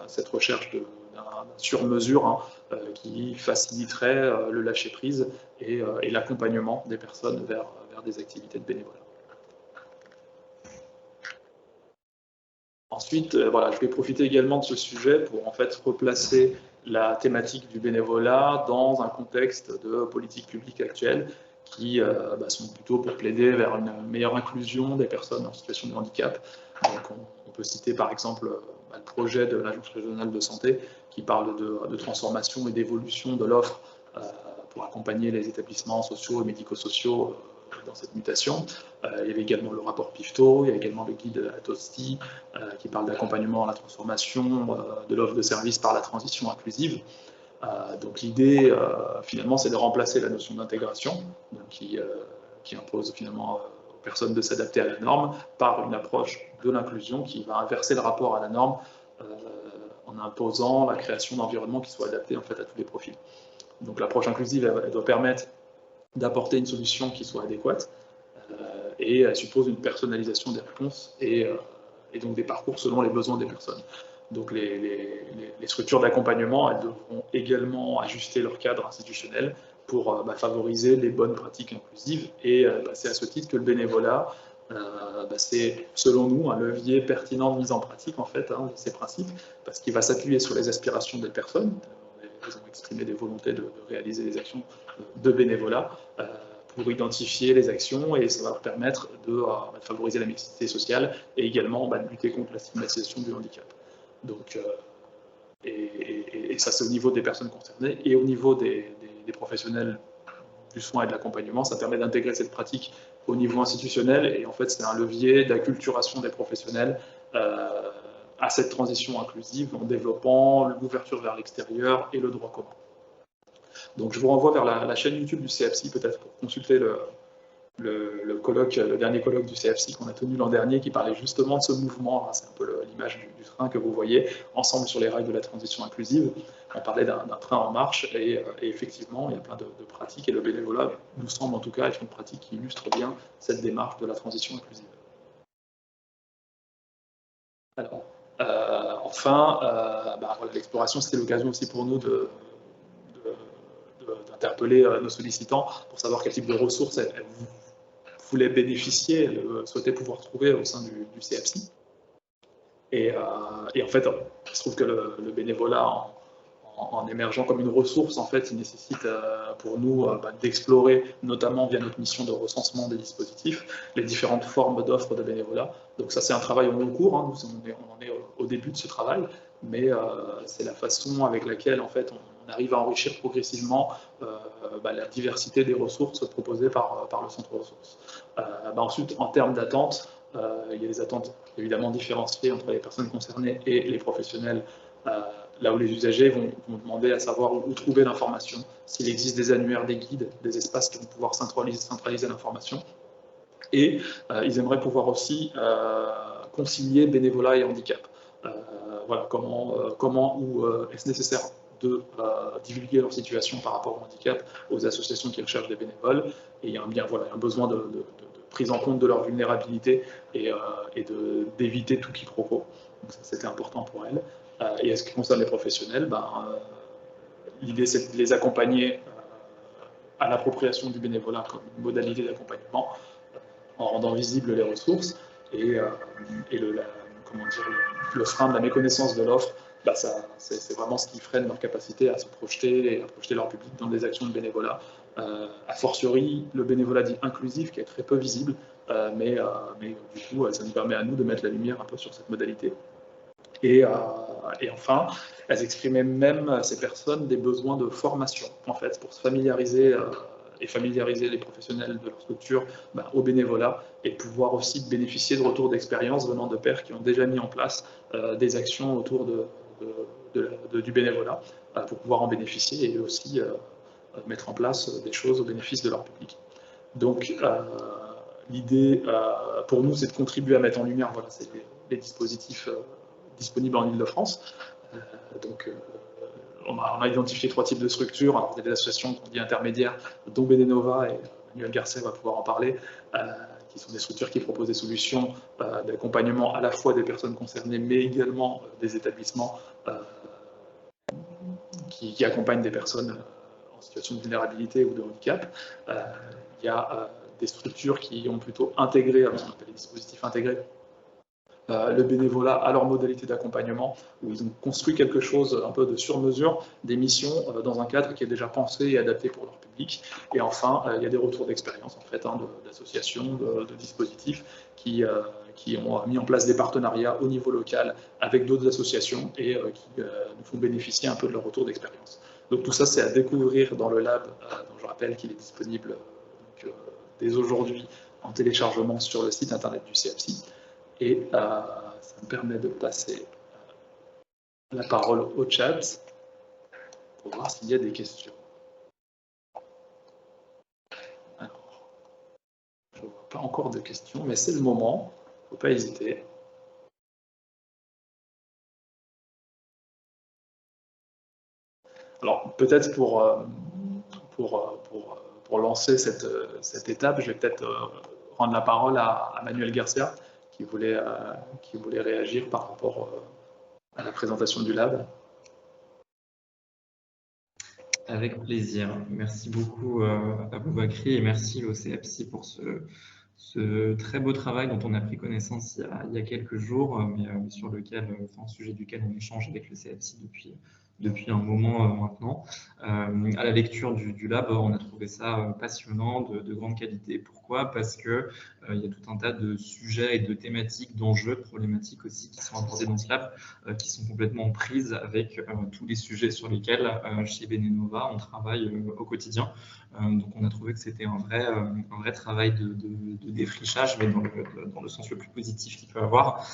cette recherche d'un sur-mesure qui faciliterait le lâcher-prise et l'accompagnement des personnes vers des activités de bénévolat. Ensuite, je vais profiter également de ce sujet pour en fait replacer la thématique du bénévolat dans un contexte de politique publique actuelle qui sont plutôt pour plaider vers une meilleure inclusion des personnes en situation de handicap. Donc, on peut citer par exemple le projet de l'Agence régionale de santé qui parle de transformation et d'évolution de l'offre pour accompagner les établissements sociaux et médico-sociaux dans cette mutation. Il y avait également le rapport PIFTO, il y a également le guide Atosti qui parle d'accompagnement à la transformation de l'offre de services par la transition inclusive. Donc l'idée, finalement, c'est de remplacer la notion d'intégration, qui impose finalement aux personnes de s'adapter à la norme, par une approche de l'inclusion qui va inverser le rapport à la norme en imposant la création d'environnements qui soient adaptés en fait à tous les profils. Donc l'approche inclusive, elle doit permettre d'apporter une solution qui soit adéquate et elle suppose une personnalisation des réponses et donc des parcours selon les besoins des personnes. Donc les structures d'accompagnement, elles devront également ajuster leur cadre institutionnel pour favoriser les bonnes pratiques inclusives et c'est à ce titre que le bénévolat, c'est selon nous un levier pertinent de mise en pratique en fait de ces principes parce qu'il va s'appuyer sur les aspirations des personnes. Ils ont exprimé des volontés de réaliser des actions de bénévolat pour identifier les actions et ça va leur permettre de favoriser la mixité sociale et également de lutter contre la stigmatisation du handicap. Donc, et ça c'est au niveau des personnes concernées et au niveau des professionnels du soin et de l'accompagnement. Ça permet d'intégrer cette pratique au niveau institutionnel et en fait c'est un levier d'acculturation des professionnels à cette transition inclusive en développant l'ouverture vers l'extérieur et le droit commun. Donc je vous renvoie vers la chaîne YouTube du CFC peut-être pour consulter le dernier colloque du CFC qu'on a tenu l'an dernier qui parlait justement de ce mouvement, c'est un peu l'image du train que vous voyez, ensemble sur les rails de la transition inclusive. On parlait d'un train en marche et effectivement il y a plein de pratiques et le bénévolat nous semble en tout cas être une pratique qui illustre bien cette démarche de la transition inclusive. Alors, enfin, voilà, l'exploration c'était l'occasion aussi pour nous d'interpeller nos sollicitants pour savoir quel type de ressources elles voulaient bénéficier, souhaitaient pouvoir trouver au sein du CFC. Et en fait, il se trouve que le bénévolat, en émergeant comme une ressource, en fait, il nécessite pour nous d'explorer, notamment via notre mission de recensement des dispositifs, les différentes formes d'offres de bénévolat. Donc ça, c'est un travail en long cours, hein. On en est au début de ce travail, mais c'est la façon avec laquelle, en fait, on arrive à enrichir progressivement la diversité des ressources proposées par le centre ressources. Ensuite, en termes d'attente, il y a des attentes évidemment différenciées entre les personnes concernées et les professionnels, là où les usagers vont demander à savoir où trouver l'information, s'il existe des annuaires, des guides, des espaces qui vont pouvoir centraliser l'information. Et ils aimeraient pouvoir aussi concilier bénévolat et handicap. Voilà, comment ou est-ce nécessaire de divulguer leur situation par rapport au handicap aux associations qui recherchent des bénévoles. Et il y a un besoin de prise en compte de leur vulnérabilité et d'éviter tout quiproquo. Donc ça, c'était important pour elles. Et à ce qui concerne les professionnels, l'idée c'est de les accompagner à l'appropriation du bénévolat comme une modalité d'accompagnement, en rendant visibles les ressources et le frein de la méconnaissance de l'offre, c'est vraiment ce qui freine leur capacité à se projeter et à projeter leur public dans des actions de bénévolat. A fortiori, le bénévolat dit inclusif, qui est très peu visible, mais du coup, ça nous permet à nous de mettre la lumière un peu sur cette modalité. Et enfin, elles exprimaient même, ces personnes, des besoins de formation, en fait, pour se familiariser et familiariser les professionnels de leur structure au bénévolat et pouvoir aussi bénéficier de retours d'expérience venant de pairs qui ont déjà mis en place des actions autour du bénévolat pour pouvoir en bénéficier et aussi mettre en place des choses au bénéfice de leur public. Donc, l'idée pour nous, c'est de contribuer à mettre en lumière les dispositifs disponibles en Ile-de-France. On a identifié 3 types de structures. Alors, il y a des associations qu'on dit intermédiaires, dont Benenova, et Manuel Garcia va pouvoir en parler, qui sont des structures qui proposent des solutions d'accompagnement à la fois des personnes concernées, mais également des établissements qui accompagnent des personnes en situation de vulnérabilité ou de handicap. Il y a des structures qui ont plutôt intégré, ce qu'on appelle les dispositifs intégrés, le bénévolat à leur modalité d'accompagnement, où ils ont construit quelque chose un peu de sur-mesure, des missions dans un cadre qui est déjà pensé et adapté pour leur public. Et enfin, il y a des retours d'expérience en fait, d'associations, de dispositifs qui ont mis en place des partenariats au niveau local avec d'autres associations et qui nous font bénéficier un peu de leur retour d'expérience. Donc tout ça, c'est à découvrir dans le lab, dont je rappelle qu'il est disponible dès aujourd'hui en téléchargement sur le site internet du CFC. Et ça me permet de passer la parole au chat pour voir s'il y a des questions. Alors, je ne vois pas encore de questions, mais c'est le moment, il ne faut pas hésiter. Alors, peut-être pour lancer cette étape, je vais peut-être rendre la parole à Manuel Garcia, qui voulait réagir par rapport à la présentation du lab. Avec plaisir. Merci beaucoup à Aboubakry et merci au CFC pour ce très beau travail dont on a pris connaissance il y a quelques jours, mais sur lequel, au sujet duquel on échange avec le CFC depuis un moment maintenant. À la lecture du lab, on a trouvé ça passionnant, de grande qualité. Pourquoi ? Parce que il y a tout un tas de sujets et de thématiques, d'enjeux, problématiques aussi qui sont abordés dans ce lab, qui sont complètement en prise avec tous les sujets sur lesquels, chez Benenova, on travaille au quotidien. Donc on a trouvé que c'était un vrai travail de défrichage, mais dans le sens le plus positif qu'il peut avoir,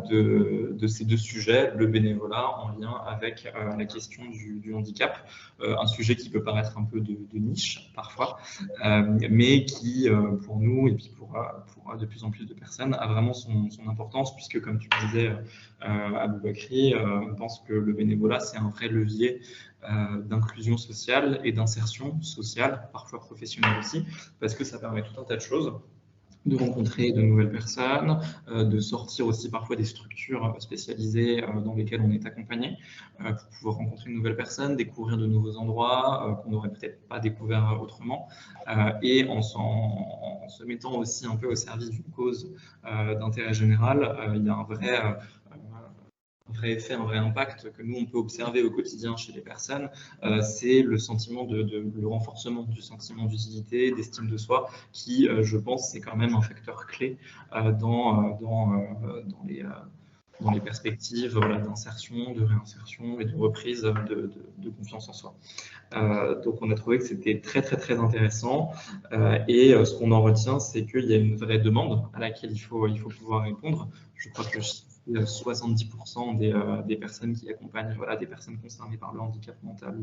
de ces deux sujets, le bénévolat en lien avec la question du handicap, un sujet qui peut paraître un peu de niche parfois, mais qui, pour nous et puis pour de plus en plus de personnes, a vraiment son importance, puisque comme tu le disais, Aboubakry, on pense que le bénévolat, c'est un vrai levier d'inclusion sociale et d'insertion sociale, parfois professionnelle aussi, parce que ça permet tout un tas de choses, de rencontrer de nouvelles personnes, de sortir aussi parfois des structures spécialisées dans lesquelles on est accompagné, pour pouvoir rencontrer de nouvelles personnes, découvrir de nouveaux endroits qu'on n'aurait peut-être pas découvert autrement, et en se mettant aussi un peu au service d'une cause d'intérêt général, il y a un vrai effet, un vrai impact que nous, on peut observer au quotidien chez les personnes, c'est le sentiment le renforcement du sentiment d'utilité, d'estime de soi, qui, je pense, c'est quand même un facteur clé dans les perspectives d'insertion, de réinsertion et de reprise de confiance en soi. Donc on a trouvé que c'était très très intéressant, et ce qu'on en retient, c'est qu'il y a une vraie demande à laquelle il faut pouvoir répondre. Je crois que 70% des personnes qui accompagnent des personnes concernées par le handicap mental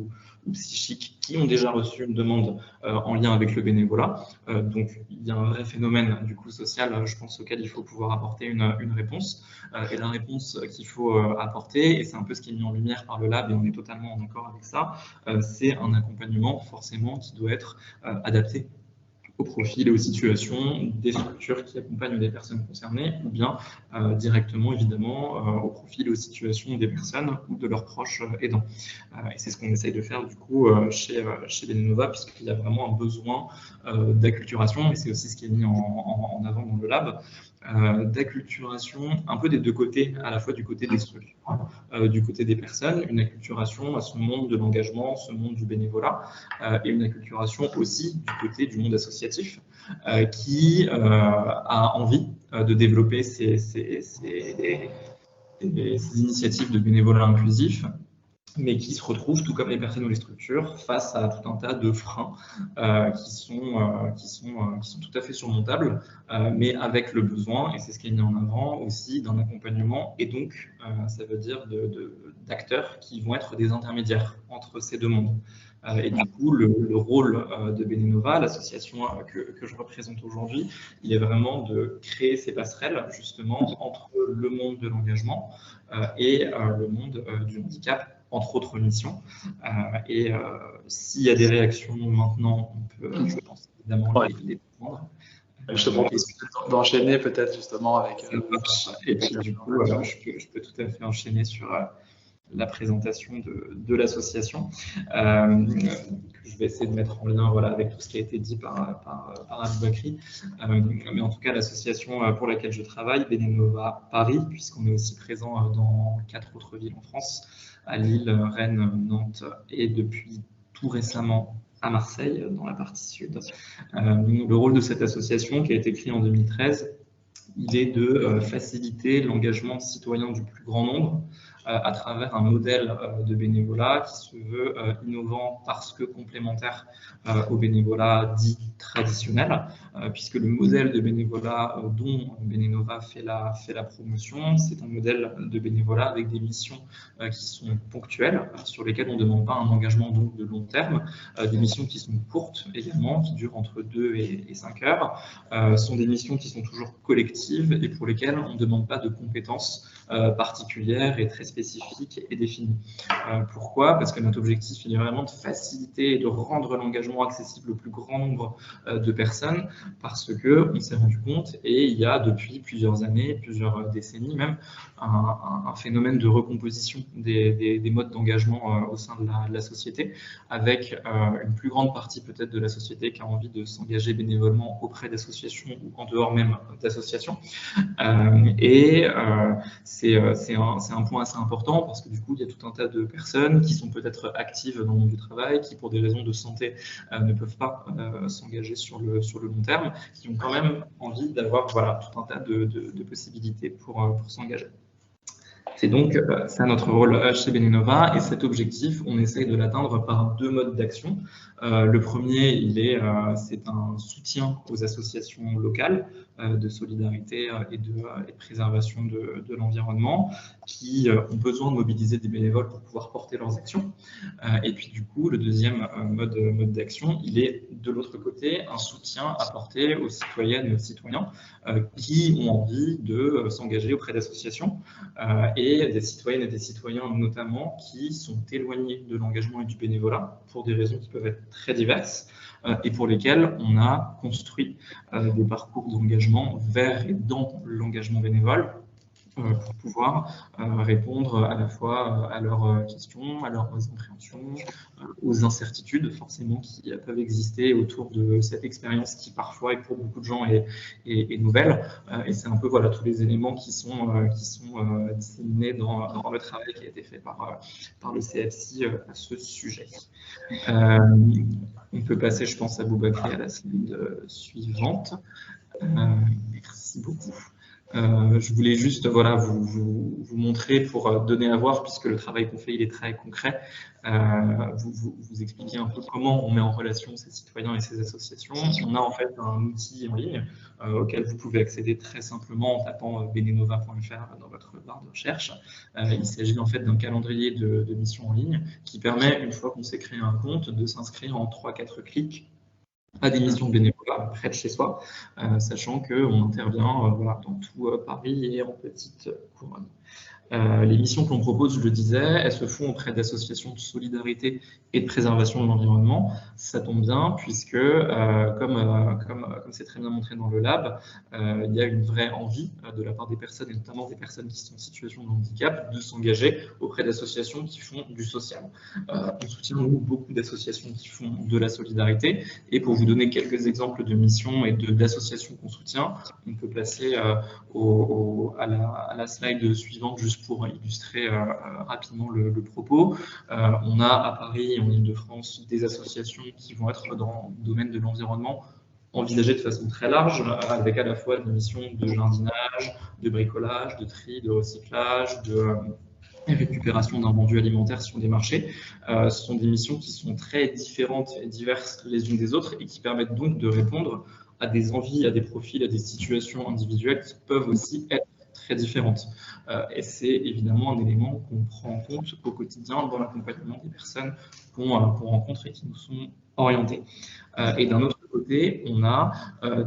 ou psychique qui ont déjà reçu une demande en lien avec le bénévolat. Donc il y a un vrai phénomène du coup social, je pense, auquel il faut pouvoir apporter une réponse. Et la réponse qu'il faut apporter, et c'est un peu ce qui est mis en lumière par le lab, et on est totalement en accord avec ça, c'est un accompagnement forcément qui doit être adapté au profil et aux situations des structures qui accompagnent les personnes concernées, ou bien directement, évidemment, au profil et aux situations des personnes ou de leurs proches aidants. Et c'est ce qu'on essaye de faire, du coup, chez Benenova, puisqu'il y a vraiment un besoin d'acculturation, et c'est aussi ce qui est mis en avant dans le lab, d'acculturation un peu des deux côtés, à la fois du côté des structures, du côté des personnes, une acculturation à ce monde de l'engagement, ce monde du bénévolat, et une acculturation aussi du côté du monde associatif, qui a envie de développer ces initiatives de bénévolat inclusif, mais qui se retrouvent, tout comme les personnes ou les structures, face à tout un tas de freins qui sont tout à fait surmontables, mais avec le besoin, et c'est ce qui est mis en avant aussi, d'un accompagnement, et donc ça veut dire d'acteurs qui vont être des intermédiaires entre ces deux mondes. Et du coup, le rôle de Benenova, l'association que je représente aujourd'hui, il est vraiment de créer ces passerelles, justement, entre le monde de l'engagement et le monde du handicap, entre autres missions. Et s'il y a des réactions maintenant, on peut, je pense, évidemment les prendre. Je te propose d'enchaîner peut-être justement avec... Et puis du coup, je peux tout à fait enchaîner sur la présentation de l'association. Je vais essayer de mettre en lien avec tout ce qui a été dit par Aboubakry. Mais en tout cas, l'association pour laquelle je travaille, Benenova Paris, puisqu'on est aussi présent dans 4 autres villes en France, à Lille, Rennes, Nantes et depuis tout récemment à Marseille, dans la partie sud. Le rôle de cette association, qui a été créée en 2013, il est de faciliter l'engagement citoyen du plus grand nombre à travers un modèle de bénévolat qui se veut innovant parce que complémentaire au bénévolat dit traditionnel, puisque le modèle de bénévolat dont Benenova fait la promotion, c'est un modèle de bénévolat avec des missions qui sont ponctuelles, sur lesquelles on ne demande pas un engagement donc de long terme, des missions qui sont courtes également, qui durent entre 2 et 5 heures, sont des missions qui sont toujours collectives et pour lesquelles on ne demande pas de compétences particulières et très spécifiques et définies. Pourquoi ? Parce que notre objectif, il est vraiment de faciliter et de rendre l'engagement accessible au plus grand nombre de personnes, parce qu'on s'est rendu compte, et il y a depuis plusieurs années, plusieurs décennies même, un phénomène de recomposition des modes d'engagement au sein de la société, avec une plus grande partie peut-être de la société qui a envie de s'engager bénévolement auprès d'associations ou en dehors même d'associations. Et c'est un point assez important parce que du coup, il y a tout un tas de personnes qui sont peut-être actives dans le monde du travail, qui pour des raisons de santé ne peuvent pas s'engager sur le long terme, qui ont quand même envie d'avoir voilà, tout un tas de possibilités pour s'engager. C'est donc ça notre rôle chez Benenova, et cet objectif, on essaye de l'atteindre par 2 modes d'action. Le premier, c'est un soutien aux associations locales de solidarité et de préservation de l'environnement qui ont besoin de mobiliser des bénévoles pour pouvoir porter leurs actions. Et puis du coup, le deuxième mode d'action, il est de l'autre côté un soutien apporté aux citoyennes et aux citoyens qui ont envie de s'engager auprès d'associations et des citoyennes et des citoyens notamment qui sont éloignés de l'engagement et du bénévolat pour des raisons qui peuvent être très diverses et pour lesquelles on a construit des parcours d'engagement vers et dans l'engagement bénévole pour pouvoir répondre à la fois à leurs questions, à leurs appréhensions, aux incertitudes forcément qui peuvent exister autour de cette expérience qui parfois et pour beaucoup de gens est nouvelle. Et c'est un peu voilà, tous les éléments qui sont disséminés dans le travail qui a été fait par le CFC à ce sujet. On peut passer, je pense, à Aboubakry à la slide suivante. Merci beaucoup. Je voulais juste voilà, vous montrer pour donner à voir, puisque le travail qu'on fait il est très concret, vous expliquer un peu comment on met en relation ces citoyens et ces associations. On a en fait un outil en ligne auquel vous pouvez accéder très simplement en tapant benenova.fr dans votre barre de recherche. Il s'agit en fait d'un calendrier de missions en ligne qui permet, une fois qu'on s'est créé un compte, de s'inscrire en 3-4 clics à des missions de bénévolat près de chez soi, sachant qu'on intervient voilà, dans tout Paris et en petite couronne. Les missions que l'on propose, je le disais, elles se font auprès d'associations de solidarité et de préservation de l'environnement. Ça tombe bien puisque, comme c'est très bien montré dans le lab, il y a une vraie envie de la part des personnes, et notamment des personnes qui sont en situation de handicap, de s'engager auprès d'associations qui font du social. On soutient nous beaucoup d'associations qui font de la solidarité, et pour vous donner quelques exemples de missions et d'associations qu'on soutient, on peut passer à la slide suivante juste pour illustrer rapidement le propos. On a à Paris et en Ile-de-France des associations qui vont être dans le domaine de l'environnement envisagées de façon très large, avec à la fois des missions de jardinage, de bricolage, de tri, de recyclage, de récupération d'invendus alimentaires sur des marchés. Ce sont des missions qui sont très différentes et diverses les unes des autres et qui permettent donc de répondre à des envies, à des profils, à des situations individuelles qui peuvent aussi être très différentes. Et c'est évidemment un élément qu'on prend en compte au quotidien dans l'accompagnement des personnes qu'on rencontre et qui nous sont orientées. Et d'un autre côté, on a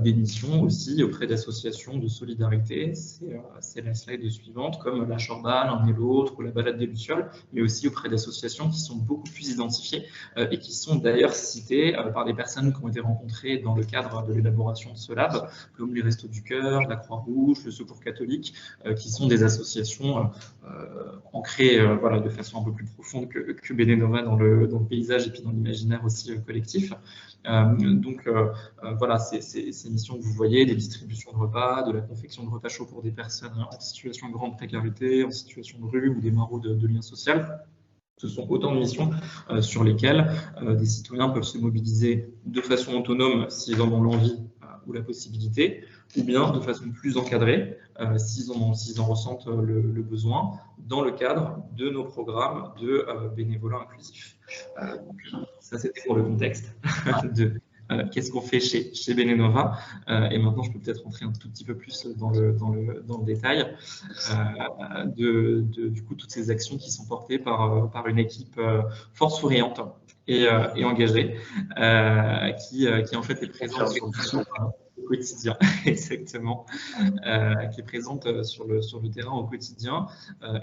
des missions aussi auprès d'associations de solidarité, c'est la slide suivante, comme la Chorba, l'un et l'autre, ou la Balade des Lucioles, mais aussi auprès d'associations qui sont beaucoup plus identifiées et qui sont d'ailleurs citées par des personnes qui ont été rencontrées dans le cadre de l'élaboration de ce lab, comme les Restos du Cœur, la Croix-Rouge, le Secours catholique, qui sont des associations ancrées voilà, de façon un peu plus profonde que Benenova dans le paysage et puis dans l'imaginaire aussi collectif. Donc voilà, ces missions que vous voyez, des distributions de repas, de la confection de repas chauds pour des personnes en situation de grande précarité, en situation de rue ou des marauds de lien social. Ce sont autant de missions sur lesquelles des citoyens peuvent se mobiliser de façon autonome s'ils en ont l'envie ou la possibilité, ou bien de façon plus encadrée s'ils en ressentent le besoin, dans le cadre de nos programmes de bénévolat inclusif. Donc, ça, c'était pour le contexte de qu'est-ce qu'on fait chez Benenova. Et maintenant, je peux peut-être rentrer un tout petit peu plus dans le détail du coup, toutes ces actions qui sont portées par une équipe fort souriante et engagée, qui en fait est présente au quotidien, exactement, qui est présente sur le terrain au quotidien,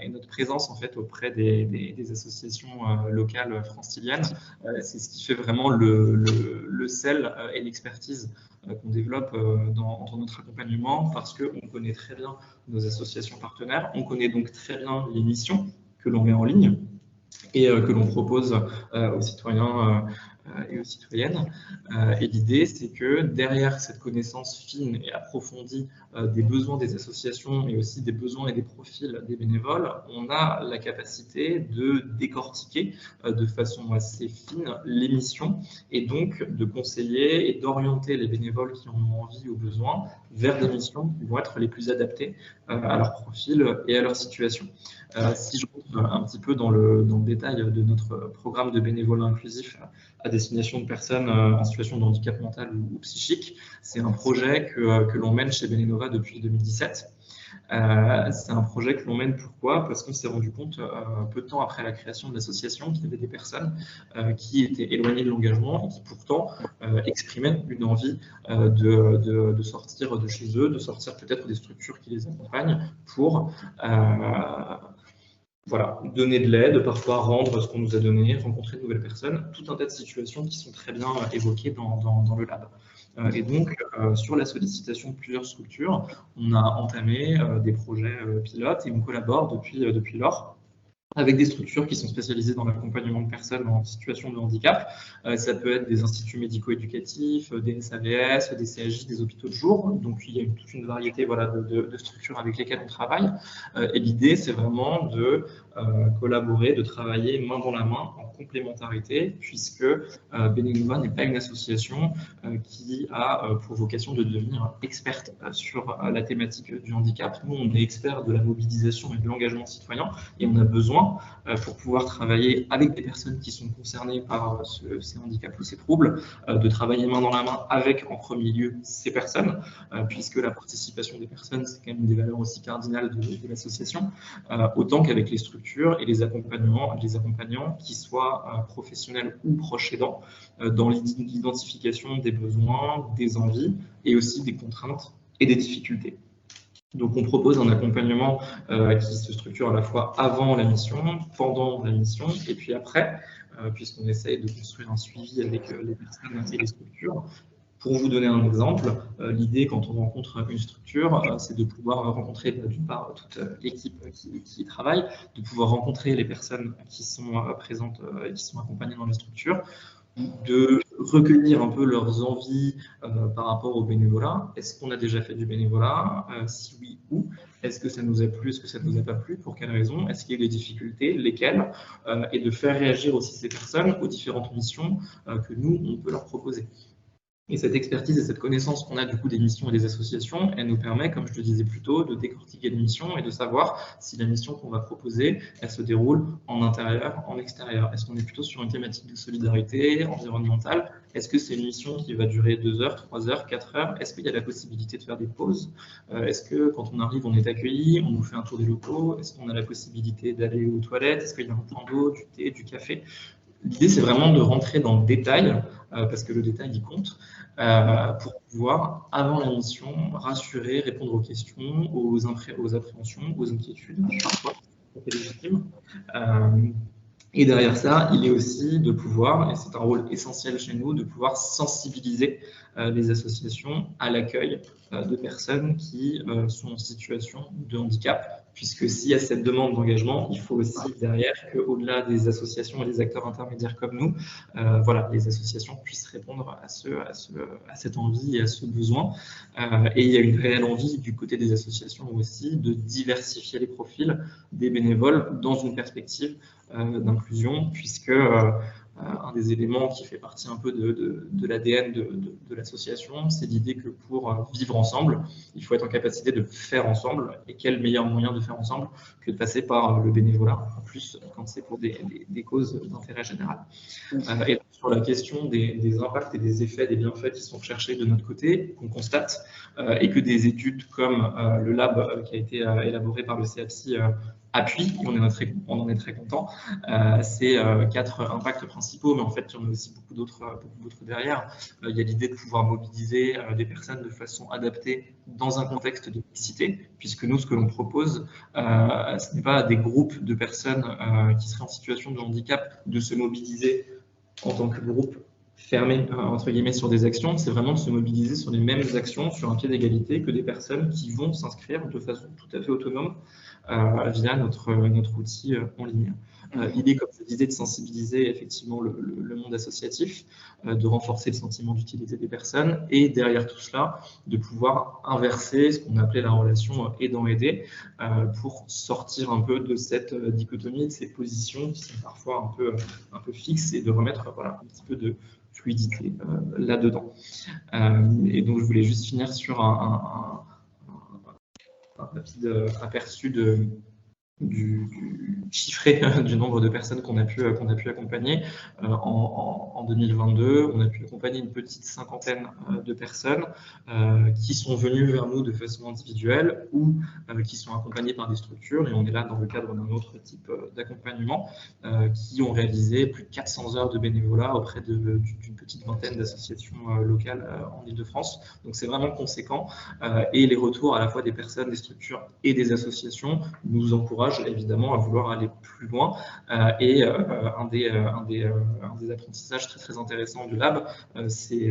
et notre présence en fait auprès des associations locales franciliennes, c'est ce qui fait vraiment le sel et l'expertise qu'on développe dans notre accompagnement, parce qu'on connaît très bien nos associations partenaires, on connaît donc très bien les missions que l'on met en ligne et que l'on propose aux citoyens et aux citoyennes. Et l'idée, c'est que derrière cette connaissance fine et approfondie des besoins des associations et aussi des besoins et des profils des bénévoles, on a la capacité de décortiquer de façon assez fine les missions et donc de conseiller et d'orienter les bénévoles qui en ont envie ou besoin vers des missions qui vont être les plus adaptées à leur profil et à leur situation. Si je rentre un petit peu dans le détail de notre programme de bénévolat inclusif à destination de personnes en situation de handicap mental ou psychique, c'est un projet que l'on mène chez Benenova depuis 2017. C'est un projet que l'on mène pourquoi? Parce qu'on s'est rendu compte peu de temps après la création de l'association qu'il y avait des personnes qui étaient éloignées de l'engagement et qui pourtant exprimaient une envie de sortir de chez eux, de sortir peut-être des structures qui les accompagnent pour voilà, donner de l'aide, parfois rendre ce qu'on nous a donné, rencontrer de nouvelles personnes, tout un tas de situations qui sont très bien évoquées dans le lab. Et donc, sur la sollicitation de plusieurs structures, on a entamé des projets pilotes et on collabore depuis lors avec des structures qui sont spécialisées dans l'accompagnement de personnes en situation de handicap. Ça peut être des instituts médico-éducatifs, des SAVS, des CAJ, des hôpitaux de jour. Donc, il y a toute une variété voilà, de structures avec lesquelles on travaille. Et l'idée, c'est vraiment de collaborer, de travailler main dans la main en complémentarité, puisque Benenova n'est pas une association qui a pour vocation de devenir experte sur la thématique du handicap. Nous, on est experts de la mobilisation et de l'engagement citoyen, et on a besoin pour pouvoir travailler avec des personnes qui sont concernées par ces handicaps ou ces troubles, de travailler main dans la main avec en premier lieu ces personnes, puisque la participation des personnes, c'est quand même une des valeurs aussi cardinales de l'association, autant qu'avec les structures et les accompagnants qui soient professionnels ou proches aidants, dans l'identification des besoins, des envies et aussi des contraintes et des difficultés. Donc, on propose un accompagnement qui se structure à la fois avant la mission, pendant la mission et puis après, puisqu'on essaye de construire un suivi avec les personnes et les structures. Pour vous donner un exemple, l'idée quand on rencontre une structure, c'est de pouvoir rencontrer d'une part toute l'équipe qui y travaille, de pouvoir rencontrer les personnes qui sont présentes et qui sont accompagnées dans la structure, de recueillir un peu leurs envies par rapport au bénévolat. Est-ce qu'on a déjà fait du bénévolat? Si oui, où? Est-ce que ça nous a plu? Est-ce que ça ne nous a pas plu? Pour quelles raisons? Est-ce qu'il y a des difficultés? Lesquelles? Et de faire réagir aussi ces personnes aux différentes missions que nous, on peut leur proposer. Et cette expertise et cette connaissance qu'on a du coup des missions et des associations, elle nous permet, comme je le disais plus tôt, de décortiquer les missions et de savoir si la mission qu'on va proposer, elle se déroule en intérieur, en extérieur. Est-ce qu'on est plutôt sur une thématique de solidarité environnementale? Est-ce que c'est une mission qui va durer 2 heures, 3 heures, 4 heures? Est-ce qu'il y a la possibilité de faire des pauses? Est-ce que quand on arrive, on est accueilli, on nous fait un tour des locaux? Est-ce qu'on a la possibilité d'aller aux toilettes? Est-ce qu'il y a un point d'eau, du thé, du café? L'idée, c'est vraiment de rentrer dans le détail, parce que le détail, il compte, pour pouvoir, avant la mission, rassurer, répondre aux questions, aux appréhensions, aux inquiétudes, parfois, légitimes. Et derrière ça, il est aussi de pouvoir, et c'est un rôle essentiel chez nous, de pouvoir sensibiliser les associations à l'accueil de personnes qui sont en situation de handicap, puisque s'il y a cette demande d'engagement, il faut aussi derrière qu'au-delà des associations et des acteurs intermédiaires comme nous, voilà, les associations puissent répondre à cette envie et à ce besoin. Et il y a une réelle envie du côté des associations aussi de diversifier les profils des bénévoles dans une perspective d'inclusion, puisque un des éléments qui fait partie un peu de l'ADN de l'association, c'est l'idée que pour vivre ensemble, il faut être en capacité de faire ensemble. Et quel meilleur moyen de faire ensemble que de passer par le bénévolat, en plus quand c'est pour des causes d'intérêt général. Et sur la question des impacts et des effets, des bienfaits qui sont recherchés de notre côté, qu'on constate, et que des études comme le lab qui a été élaboré par le CAPSI appuie, et on en est très content. C'est 4 impacts principaux, mais en fait, il y en a aussi beaucoup d'autres derrière. Il y a l'idée de pouvoir mobiliser des personnes de façon adaptée dans un contexte de mixité, puisque nous, ce que l'on propose, ce n'est pas à des groupes de personnes qui seraient en situation de handicap de se mobiliser en tant que groupe fermé, entre guillemets, sur des actions, c'est vraiment de se mobiliser sur les mêmes actions, sur un pied d'égalité que des personnes qui vont s'inscrire de façon tout à fait autonome via notre outil en ligne. L'idée, comme je disais, de sensibiliser effectivement le monde associatif, de renforcer le sentiment d'utilité des personnes et derrière tout cela, de pouvoir inverser ce qu'on appelait la relation aidant-aidé pour sortir un peu de cette dichotomie, de ces positions qui sont parfois un peu fixes et de remettre voilà, un petit peu de fluidité là-dedans. Et donc, je voulais juste finir sur un rapide aperçu du chiffré du nombre de personnes qu'on a pu accompagner. En 2022, on a pu accompagner une petite cinquantaine de personnes qui sont venues vers nous de façon individuelle ou qui sont accompagnées par des structures, et on est là dans le cadre d'un autre type d'accompagnement, qui ont réalisé plus de 400 heures de bénévolat auprès d'une petite vingtaine d'associations locales en Île-de-France. Donc c'est vraiment conséquent, et les retours à la fois des personnes, des structures et des associations nous encouragent évidemment à vouloir aller plus loin. Et un des apprentissages très très intéressants du lab, qui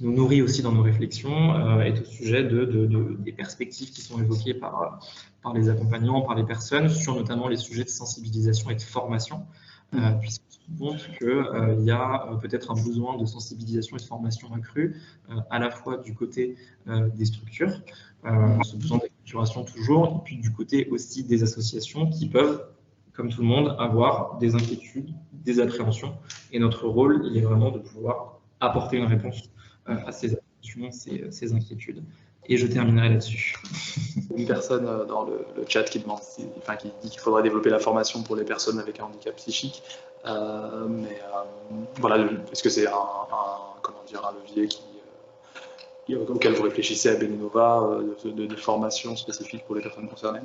nous nourrit aussi dans nos réflexions, est au sujet des perspectives qui sont évoquées par les accompagnants, par les personnes, sur notamment les sujets de sensibilisation et de formation, puisqu'on se rend compte qu'il y a peut-être un besoin de sensibilisation et de formation accrue, à la fois du côté des structures, ce besoin d'acculturation toujours, et puis du côté aussi des associations qui peuvent, comme tout le monde, avoir des inquiétudes, des appréhensions. Et notre rôle, il est vraiment de pouvoir apporter une réponse à ces appréhensions, ces inquiétudes. Et je terminerai là-dessus. Une personne dans le chat qui demande, qui dit qu'il faudrait développer la formation pour les personnes avec un handicap psychique. Voilà, est-ce que c'est un levier auquel vous réfléchissez à Benenova, de formation spécifique pour les personnes concernées?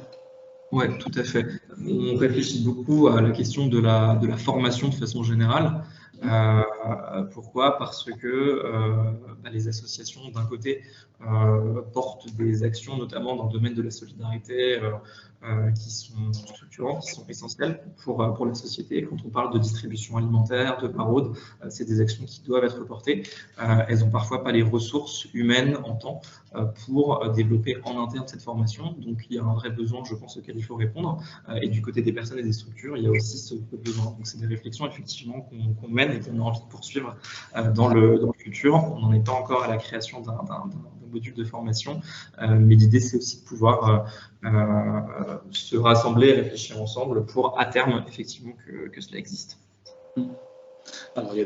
Oui, tout à fait. On réfléchit beaucoup à la question de la formation de façon générale. Pourquoi? Parce que les associations, d'un côté, portent des actions, notamment dans le domaine de la solidarité, qui sont structurantes, qui sont essentielles pour la société. Quand on parle de distribution alimentaire, de maraude, c'est des actions qui doivent être portées. Elles n'ont parfois pas les ressources humaines en temps pour développer en interne cette formation. Donc, il y a un vrai besoin, je pense, auquel il faut répondre. Et du côté des personnes et des structures, il y a aussi ce besoin. Donc, c'est des réflexions, effectivement, qu'on mène et qu'on a envie de poursuivre dans le futur. On n'en est pas encore à la création d'un module de formation, mais l'idée, c'est aussi de pouvoir se rassembler et réfléchir ensemble pour, à terme, effectivement, que cela existe. Alors, il y a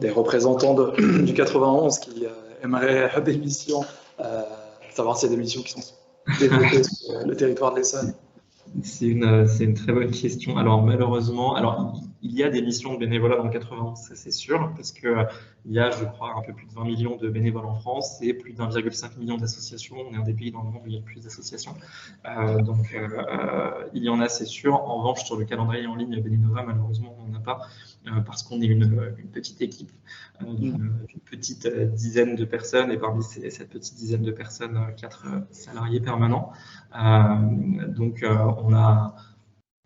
des représentants du 91 qui aimeraient des missions, savoir s'il y a des missions qui sont développées sur le territoire de l'Essonne. C'est une très bonne question. Alors malheureusement, il y a des missions de bénévolat dans le 91, ça c'est sûr, parce qu'il y a, je crois, un peu plus de 20 millions de bénévoles en France et plus d'1,5 million d'associations. On est un des pays dans le monde où il y a le plus d'associations. Donc il y en a, c'est sûr. En revanche, sur le calendrier en ligne Benenova, malheureusement, on n'en a pas, parce qu'on est une petite équipe, d'une petite dizaine de personnes, et parmi cette petite dizaine de personnes, 4 salariés permanents. Donc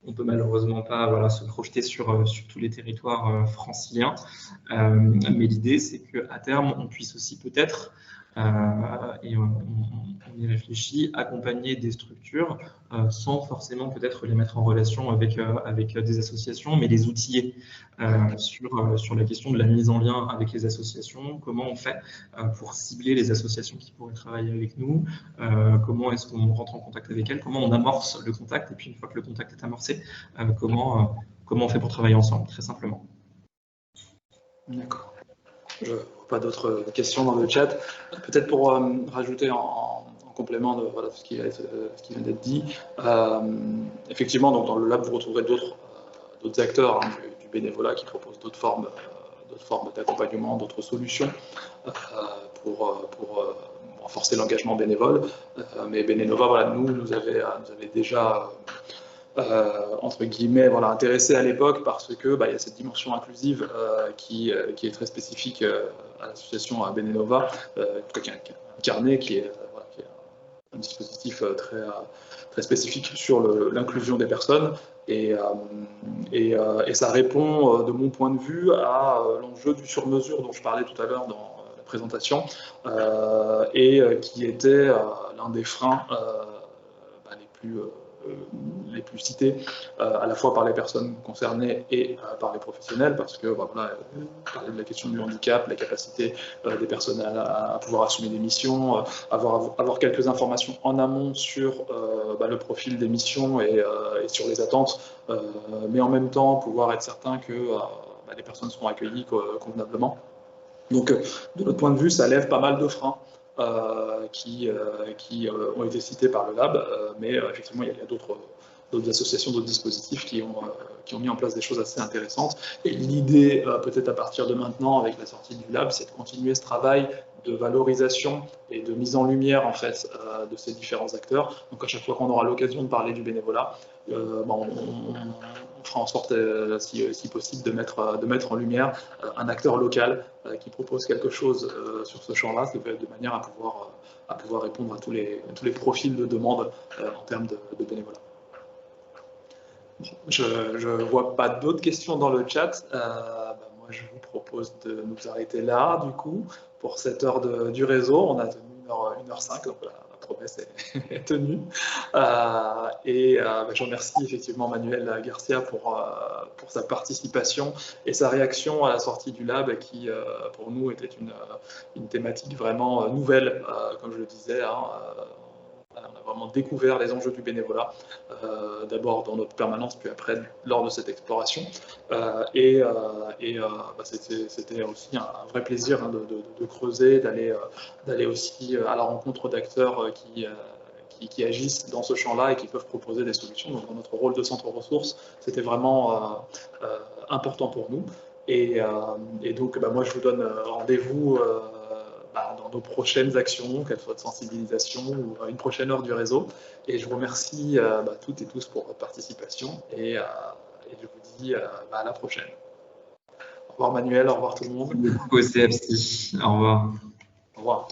on peut malheureusement pas se projeter sur tous les territoires franciliens, mais l'idée c'est qu'à terme on puisse aussi peut-être, et on y réfléchit, accompagner des structures sans forcément peut-être les mettre en relation avec des associations, mais les outiller sur la question de la mise en lien avec les associations. Comment on fait pour cibler les associations qui pourraient travailler avec nous, comment est-ce qu'on rentre en contact avec elles, comment on amorce le contact, et puis une fois que le contact est amorcé, comment on fait pour travailler ensemble, très simplement. D'accord. Je vois pas d'autres questions dans le chat. Peut-être pour rajouter en complément de ce qui vient d'être dit, effectivement, donc dans le lab, vous retrouverez d'autres acteurs du bénévolat qui proposent d'autres formes d'accompagnement, d'autres solutions pour renforcer l'engagement bénévole. Mais Benenova, nous avait déjà entre guillemets, intéressé à l'époque parce que il y a cette dimension inclusive qui est très spécifique à l'association Benenova, qui est un carnet qui est un dispositif très spécifique sur l'inclusion des personnes, et ça répond, de mon point de vue, à l'enjeu du sur-mesure dont je parlais tout à l'heure dans la présentation, et qui était l'un des freins les les plus cités, à la fois par les personnes concernées et par les professionnels, parce que voilà, parler de la question du handicap, la capacité des personnes à pouvoir assumer des missions, avoir quelques informations en amont sur le profil des missions et sur les attentes, mais en même temps pouvoir être certain que les personnes seront accueillies convenablement. Donc, de notre point de vue, ça lève pas mal de freins qui ont été cités par le Lab, mais effectivement, il y a d'autres associations, d'autres dispositifs qui ont mis en place des choses assez intéressantes. Et l'idée, peut-être à partir de maintenant, avec la sortie du Lab, c'est de continuer ce travail de valorisation et de mise en lumière en fait de ces différents acteurs. Donc à chaque fois qu'on aura l'occasion de parler du bénévolat, on fera en sorte, si possible, de mettre en lumière un acteur local qui propose quelque chose sur ce champ-là, de manière à pouvoir répondre à tous les profils de demande en termes de bénévolat. Je ne vois pas d'autres questions dans le chat. Moi, je vous propose de nous arrêter là, du coup, pour cette heure du réseau. On a tenu 1h05, donc la promesse est tenue. Je remercie effectivement Manuel Garcia pour sa participation et sa réaction à la sortie du Lab, qui, pour nous, était une thématique vraiment nouvelle, comme je le disais. On a vraiment découvert les enjeux du bénévolat, d'abord dans notre permanence, puis après lors de cette exploration. C'était aussi un vrai plaisir de creuser, d'aller aussi à la rencontre d'acteurs qui agissent dans ce champ-là et qui peuvent proposer des solutions. Donc, dans notre rôle de centre ressources, c'était vraiment important pour nous. Donc, moi, je vous donne rendez-vous dans nos prochaines actions, qu'elles soient de sensibilisation ou une prochaine heure du réseau. Et je vous remercie toutes et tous pour votre participation et je vous dis à la prochaine. Au revoir Manuel, au revoir tout le monde. Merci beaucoup au CFC. Au revoir. Au revoir.